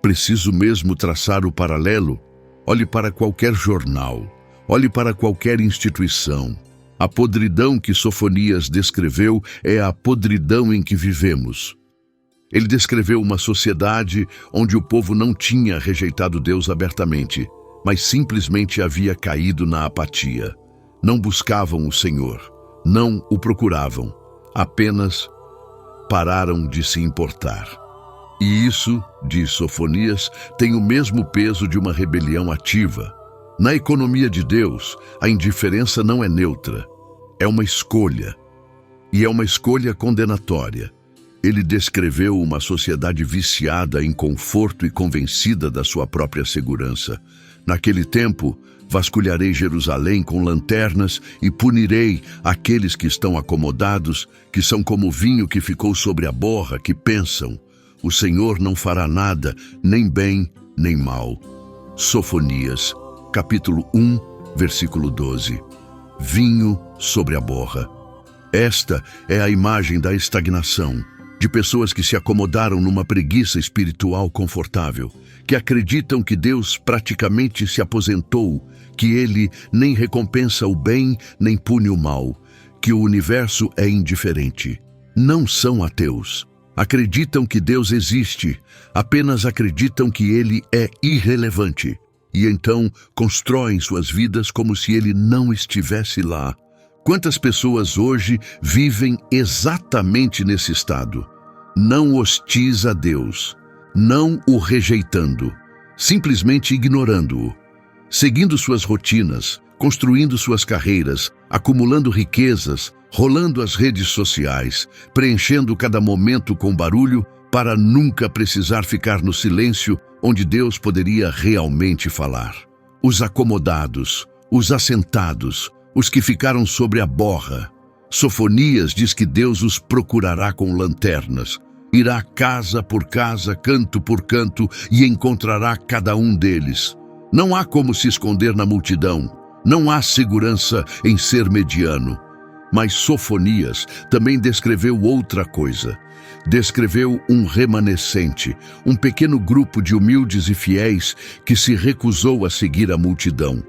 Preciso mesmo traçar o paralelo? Olhe para qualquer jornal, olhe para qualquer instituição. A podridão que Sofonias descreveu é a podridão em que vivemos. Ele descreveu uma sociedade onde o povo não tinha rejeitado Deus abertamente, mas simplesmente havia caído na apatia. Não buscavam o Senhor, não o procuravam, apenas pararam de se importar. E isso, diz Sofonias, tem o mesmo peso de uma rebelião ativa. Na economia de Deus, a indiferença não é neutra, é uma escolha, e é uma escolha condenatória. Ele descreveu uma sociedade viciada em conforto e convencida da sua própria segurança. Naquele tempo, vasculharei Jerusalém com lanternas e punirei aqueles que estão acomodados, que são como vinho que ficou sobre a borra, que pensam: o Senhor não fará nada, nem bem, nem mal. Sofonias, capítulo 1, versículo 12. Vinho sobre a borra. Esta é a imagem da estagnação, de pessoas que se acomodaram numa preguiça espiritual confortável, que acreditam que Deus praticamente se aposentou, que Ele nem recompensa o bem nem pune o mal, que o universo é indiferente. Não são ateus. Acreditam que Deus existe, apenas acreditam que Ele é irrelevante, e então constroem suas vidas como se Ele não estivesse lá. Quantas pessoas hoje vivem exatamente nesse estado? Não hostis a Deus, não o rejeitando, simplesmente ignorando-o, seguindo suas rotinas, construindo suas carreiras, acumulando riquezas, rolando as redes sociais, preenchendo cada momento com barulho para nunca precisar ficar no silêncio onde Deus poderia realmente falar. Os acomodados, os assentados, os que ficaram sobre a borra. Sofonias diz que Deus os procurará com lanternas. Irá casa por casa, canto por canto, e encontrará cada um deles. Não há como se esconder na multidão. Não há segurança em ser mediano. Mas Sofonias também descreveu outra coisa. Descreveu um remanescente, um pequeno grupo de humildes e fiéis que se recusou a seguir a multidão,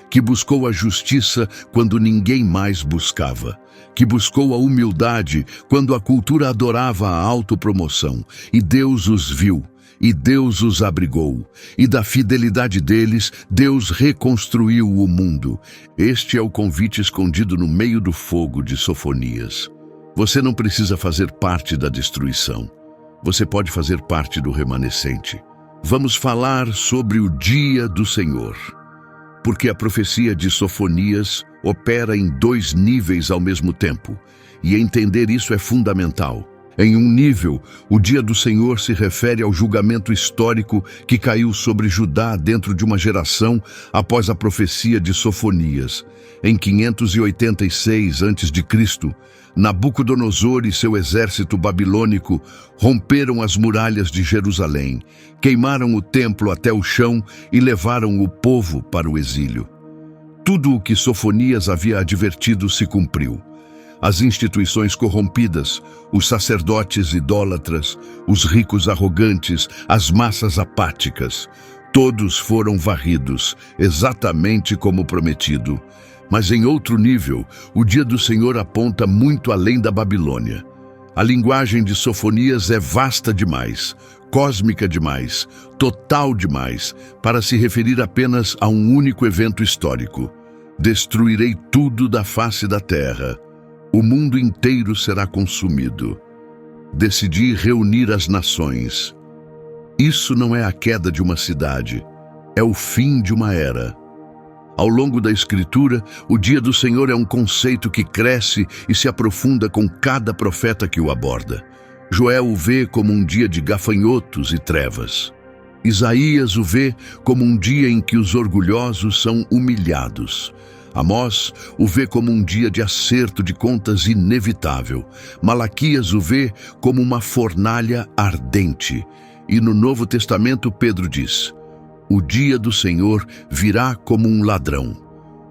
que buscou a justiça quando ninguém mais buscava, que buscou a humildade quando a cultura adorava a autopromoção, e Deus os viu, e Deus os abrigou, e da fidelidade deles, Deus reconstruiu o mundo. Este é o convite escondido no meio do fogo de Sofonias. Você não precisa fazer parte da destruição. Você pode fazer parte do remanescente. Vamos falar sobre o dia do Senhor. Porque a profecia de Sofonias opera em 2 níveis ao mesmo tempo, e entender isso é fundamental. Em um nível, o dia do Senhor se refere ao julgamento histórico que caiu sobre Judá dentro de uma geração após a profecia de Sofonias. Em 586 a.C., Nabucodonosor e seu exército babilônico romperam as muralhas de Jerusalém, queimaram o templo até o chão e levaram o povo para o exílio. Tudo o que Sofonias havia advertido se cumpriu. as instituições corrompidas, os sacerdotes idólatras, os ricos arrogantes, as massas apáticas. Todos foram varridos, exatamente como prometido. Mas em outro nível, o dia do Senhor aponta muito além da Babilônia. A linguagem de Sofonias é vasta demais, cósmica demais, total demais, para se referir apenas a um único evento histórico. Destruirei tudo da face da terra. O mundo inteiro será consumido. Decidi reunir as nações. Isso não é a queda de uma cidade, é o fim de uma era. Ao longo da Escritura, o dia do Senhor é um conceito que cresce e se aprofunda com cada profeta que o aborda. Joel o vê como um dia de gafanhotos e trevas. Isaías o vê como um dia em que os orgulhosos são humilhados. Amós o vê como um dia de acerto de contas inevitável. Malaquias o vê como uma fornalha ardente. E no Novo Testamento Pedro diz: o dia do Senhor virá como um ladrão.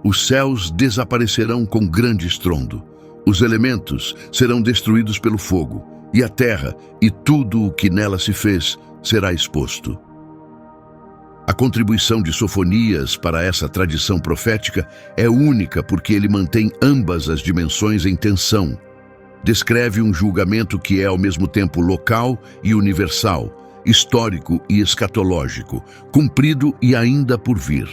Os céus desaparecerão com grande estrondo. Os elementos serão destruídos pelo fogo, e a terra e tudo o que nela se fez será exposto. A contribuição de Sofonias para essa tradição profética é única porque ele mantém ambas as dimensões em tensão. Descreve um julgamento que é ao mesmo tempo local e universal, histórico e escatológico, cumprido e ainda por vir.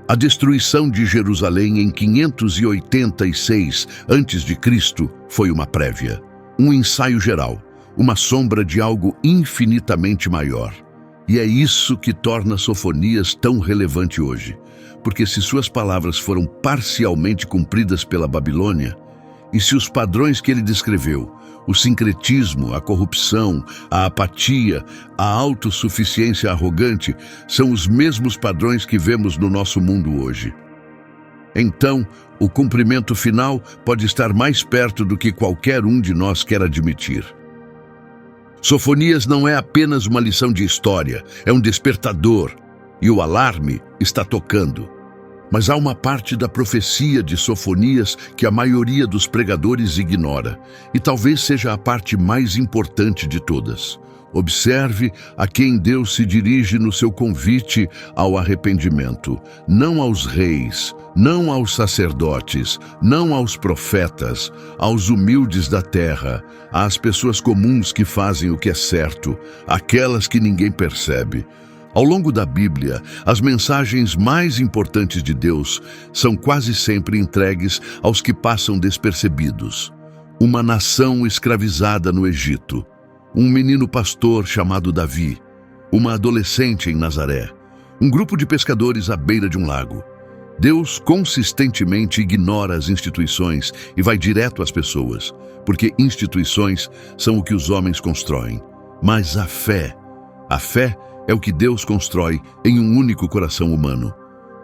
A destruição de Jerusalém em 586 a.C. foi uma prévia, um ensaio geral, uma sombra de algo infinitamente maior. E é isso que torna Sofonias tão relevante hoje, porque se suas palavras foram parcialmente cumpridas pela Babilônia, e se os padrões que ele descreveu, o sincretismo, a corrupção, a apatia, a autossuficiência arrogante, são os mesmos padrões que vemos no nosso mundo hoje, então o cumprimento final pode estar mais perto do que qualquer um de nós quer admitir. Sofonias não é apenas uma lição de história, é um despertador, e o alarme está tocando. Mas há uma parte da profecia de Sofonias que a maioria dos pregadores ignora, e talvez seja a parte mais importante de todas. Observe a quem Deus se dirige no seu convite ao arrependimento, não aos reis, não aos sacerdotes, não aos profetas, aos humildes da terra, às pessoas comuns que fazem o que é certo, aquelas que ninguém percebe. Ao longo da Bíblia, as mensagens mais importantes de Deus são quase sempre entregues aos que passam despercebidos. Uma nação escravizada no Egito, um menino pastor chamado Davi, uma adolescente em Nazaré, um grupo de pescadores à beira de um lago. Deus consistentemente ignora as instituições e vai direto às pessoas, porque instituições são o que os homens constroem. Mas a fé é o que Deus constrói em um único coração humano.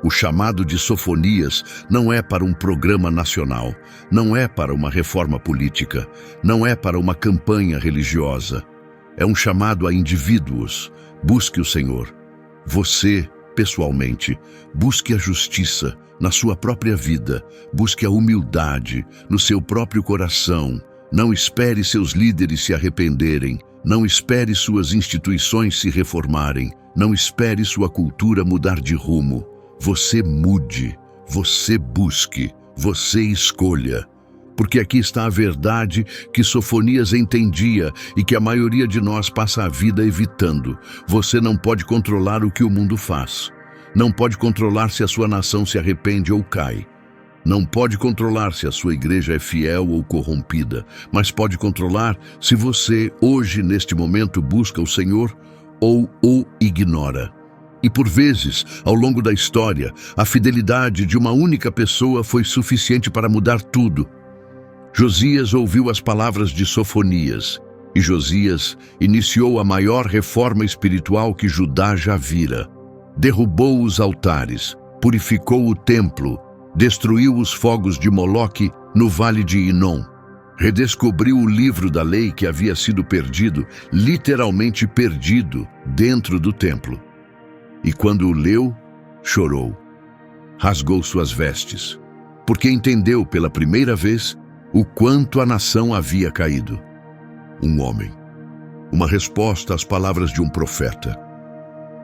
O chamado de Sofonias não é para um programa nacional, não é para uma reforma política, não é para uma campanha religiosa. É um chamado a indivíduos. Busque o Senhor. Você, pessoalmente, busque a justiça na sua própria vida, busque a humildade no seu próprio coração. Não espere seus líderes se arrependerem, não espere suas instituições se reformarem, não espere sua cultura mudar de rumo. Você mude, você busque, você escolha. Porque aqui está a verdade que Sofonias entendia e que a maioria de nós passa a vida evitando. Você não pode controlar o que o mundo faz. Não pode controlar se a sua nação se arrepende ou cai. Não pode controlar se a sua igreja é fiel ou corrompida, mas pode controlar se você, hoje, neste momento, busca o Senhor ou o ignora. E por vezes, ao longo da história, a fidelidade de uma única pessoa foi suficiente para mudar tudo. Josias ouviu as palavras de Sofonias, e Josias iniciou a maior reforma espiritual que Judá já vira. Derrubou os altares, purificou o templo, destruiu os fogos de Moloque no vale de Inom. Redescobriu o livro da lei que havia sido perdido, literalmente perdido, dentro do templo. E quando o leu, chorou. Rasgou suas vestes, porque entendeu pela primeira vez o quanto a nação havia caído. Um homem, uma resposta às palavras de um profeta.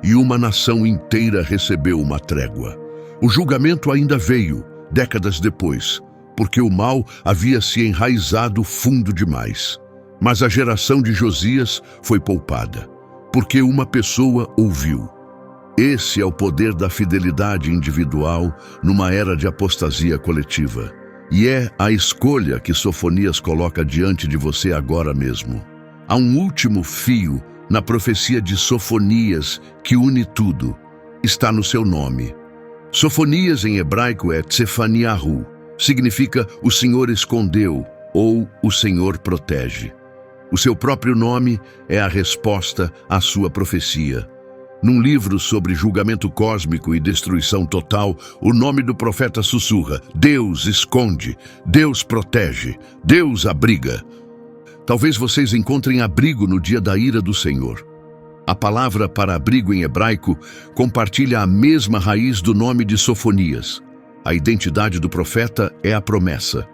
E uma nação inteira recebeu uma trégua. O julgamento ainda veio, décadas depois, porque o mal havia se enraizado fundo demais. Mas a geração de Josias foi poupada, porque uma pessoa ouviu. Esse é o poder da fidelidade individual numa era de apostasia coletiva. E é a escolha que Sofonias coloca diante de você agora mesmo. Há um último fio na profecia de Sofonias que une tudo. Está no seu nome. Sofonias em hebraico é Tsefaniahu. Significa o Senhor escondeu ou o Senhor protege. O seu próprio nome é a resposta à sua profecia. Num livro sobre julgamento cósmico e destruição total, o nome do profeta sussurra: Deus esconde, Deus protege, Deus abriga. Talvez vocês encontrem abrigo no dia da ira do Senhor. A palavra para abrigo em hebraico compartilha a mesma raiz do nome de Sofonias. A identidade do profeta é a promessa.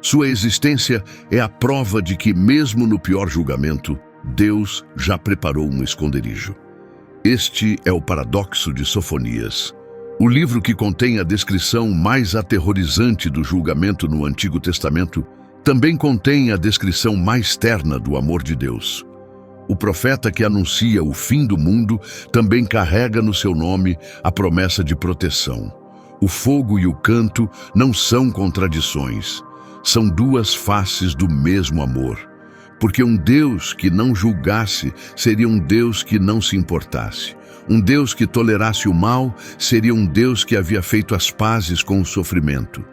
Sua existência é a prova de que, mesmo no pior julgamento, Deus já preparou um esconderijo. Este é o paradoxo de Sofonias. O livro que contém a descrição mais aterrorizante do julgamento no Antigo Testamento também contém a descrição mais terna do amor de Deus. O profeta que anuncia o fim do mundo também carrega no seu nome a promessa de proteção. O fogo e o canto não são contradições, são duas faces do mesmo amor. Porque um Deus que não julgasse seria um Deus que não se importasse. Um Deus que tolerasse o mal seria um Deus que havia feito as pazes com o sofrimento.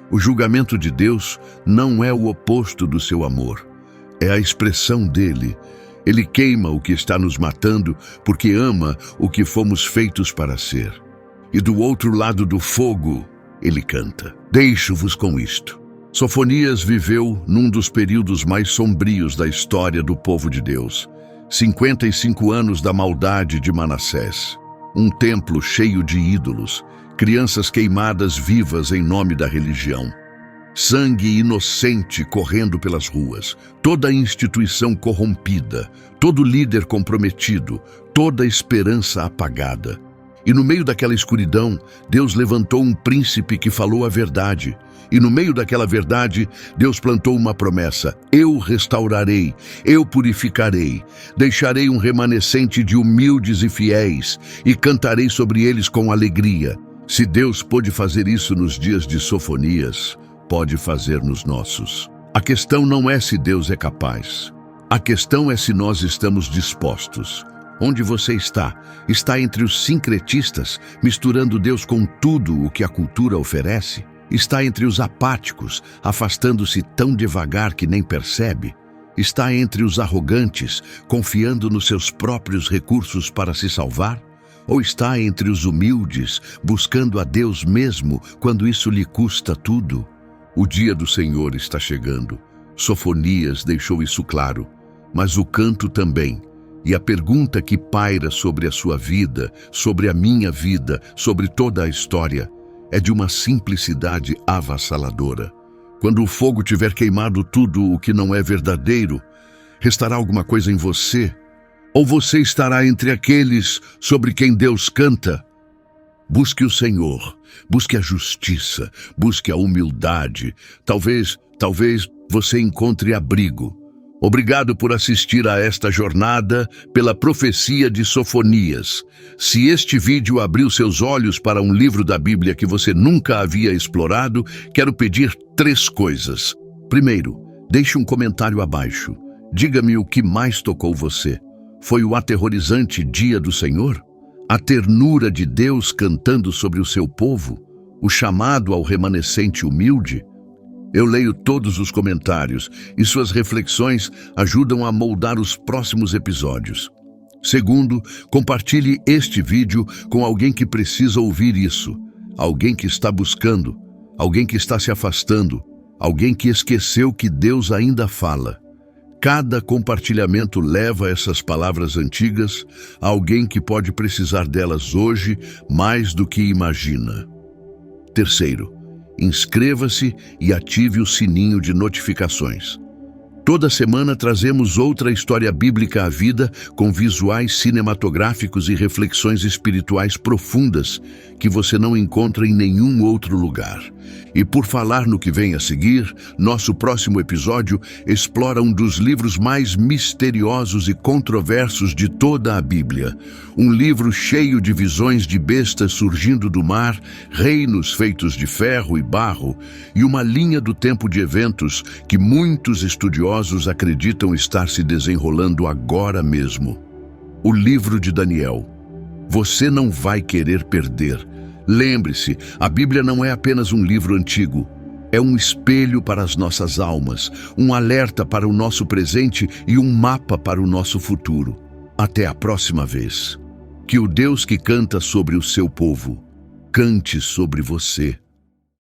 O julgamento de Deus não é o oposto do seu amor. É a expressão dele. Ele queima o que está nos matando porque ama o que fomos feitos para ser. E do outro lado do fogo, ele canta: Deixo-vos com isto. Sofonias viveu num dos períodos mais sombrios da história do povo de Deus. 55 anos da maldade de Manassés. Um templo cheio de ídolos, crianças queimadas vivas em nome da religião. Sangue inocente correndo pelas ruas, toda a instituição corrompida, todo líder comprometido, toda esperança apagada. E no meio daquela escuridão, Deus levantou um príncipe que falou a verdade. E no meio daquela verdade, Deus plantou uma promessa: eu restaurarei, eu purificarei, deixarei um remanescente de humildes e fiéis, e cantarei sobre eles com alegria. Se Deus pôde fazer isso nos dias de Sofonias, pode fazer nos nossos. A questão não é se Deus é capaz. A questão é se nós estamos dispostos. Onde você está? Está entre os sincretistas, misturando Deus com tudo o que a cultura oferece? Está entre os apáticos, afastando-se tão devagar que nem percebe? Está entre os arrogantes, confiando nos seus próprios recursos para se salvar? Ou está entre os humildes, buscando a Deus mesmo quando isso lhe custa tudo? O dia do Senhor está chegando. Sofonias deixou isso claro, mas o canto também. E a pergunta que paira sobre a sua vida, sobre a minha vida, sobre toda a história, é de uma simplicidade avassaladora. Quando o fogo tiver queimado tudo o que não é verdadeiro, restará alguma coisa em você? Ou você estará entre aqueles sobre quem Deus canta? Busque o Senhor, busque a justiça, busque a humildade. Talvez você encontre abrigo. Obrigado por assistir a esta jornada pela profecia de Sofonias. Se este vídeo abriu seus olhos para um livro da Bíblia que você nunca havia explorado, quero pedir 3 coisas. Primeiro, deixe um comentário abaixo. Diga-me o que mais tocou você. Foi o aterrorizante dia do Senhor? A ternura de Deus cantando sobre o seu povo? O chamado ao remanescente humilde? Eu leio todos os comentários e suas reflexões ajudam a moldar os próximos episódios. Segundo, compartilhe este vídeo com alguém que precisa ouvir isso. Alguém que está buscando, alguém que está se afastando, alguém que esqueceu que Deus ainda fala. Cada compartilhamento leva essas palavras antigas a alguém que pode precisar delas hoje mais do que imagina. Terceiro, inscreva-se e ative o sininho de notificações. Toda semana trazemos outra história bíblica à vida com visuais cinematográficos e reflexões espirituais profundas que você não encontra em nenhum outro lugar. E por falar no que vem a seguir, nosso próximo episódio explora um dos livros mais misteriosos e controversos de toda a Bíblia. Um livro cheio de visões de bestas surgindo do mar, reinos feitos de ferro e barro, e uma linha do tempo de eventos que muitos estudiosos acreditam estar se desenrolando agora mesmo. O livro de Daniel. Você não vai querer perder. Lembre-se, a Bíblia não é apenas um livro antigo. É um espelho para as nossas almas, um alerta para o nosso presente e um mapa para o nosso futuro. Até a próxima vez. Que o Deus que canta sobre o seu povo, cante sobre você.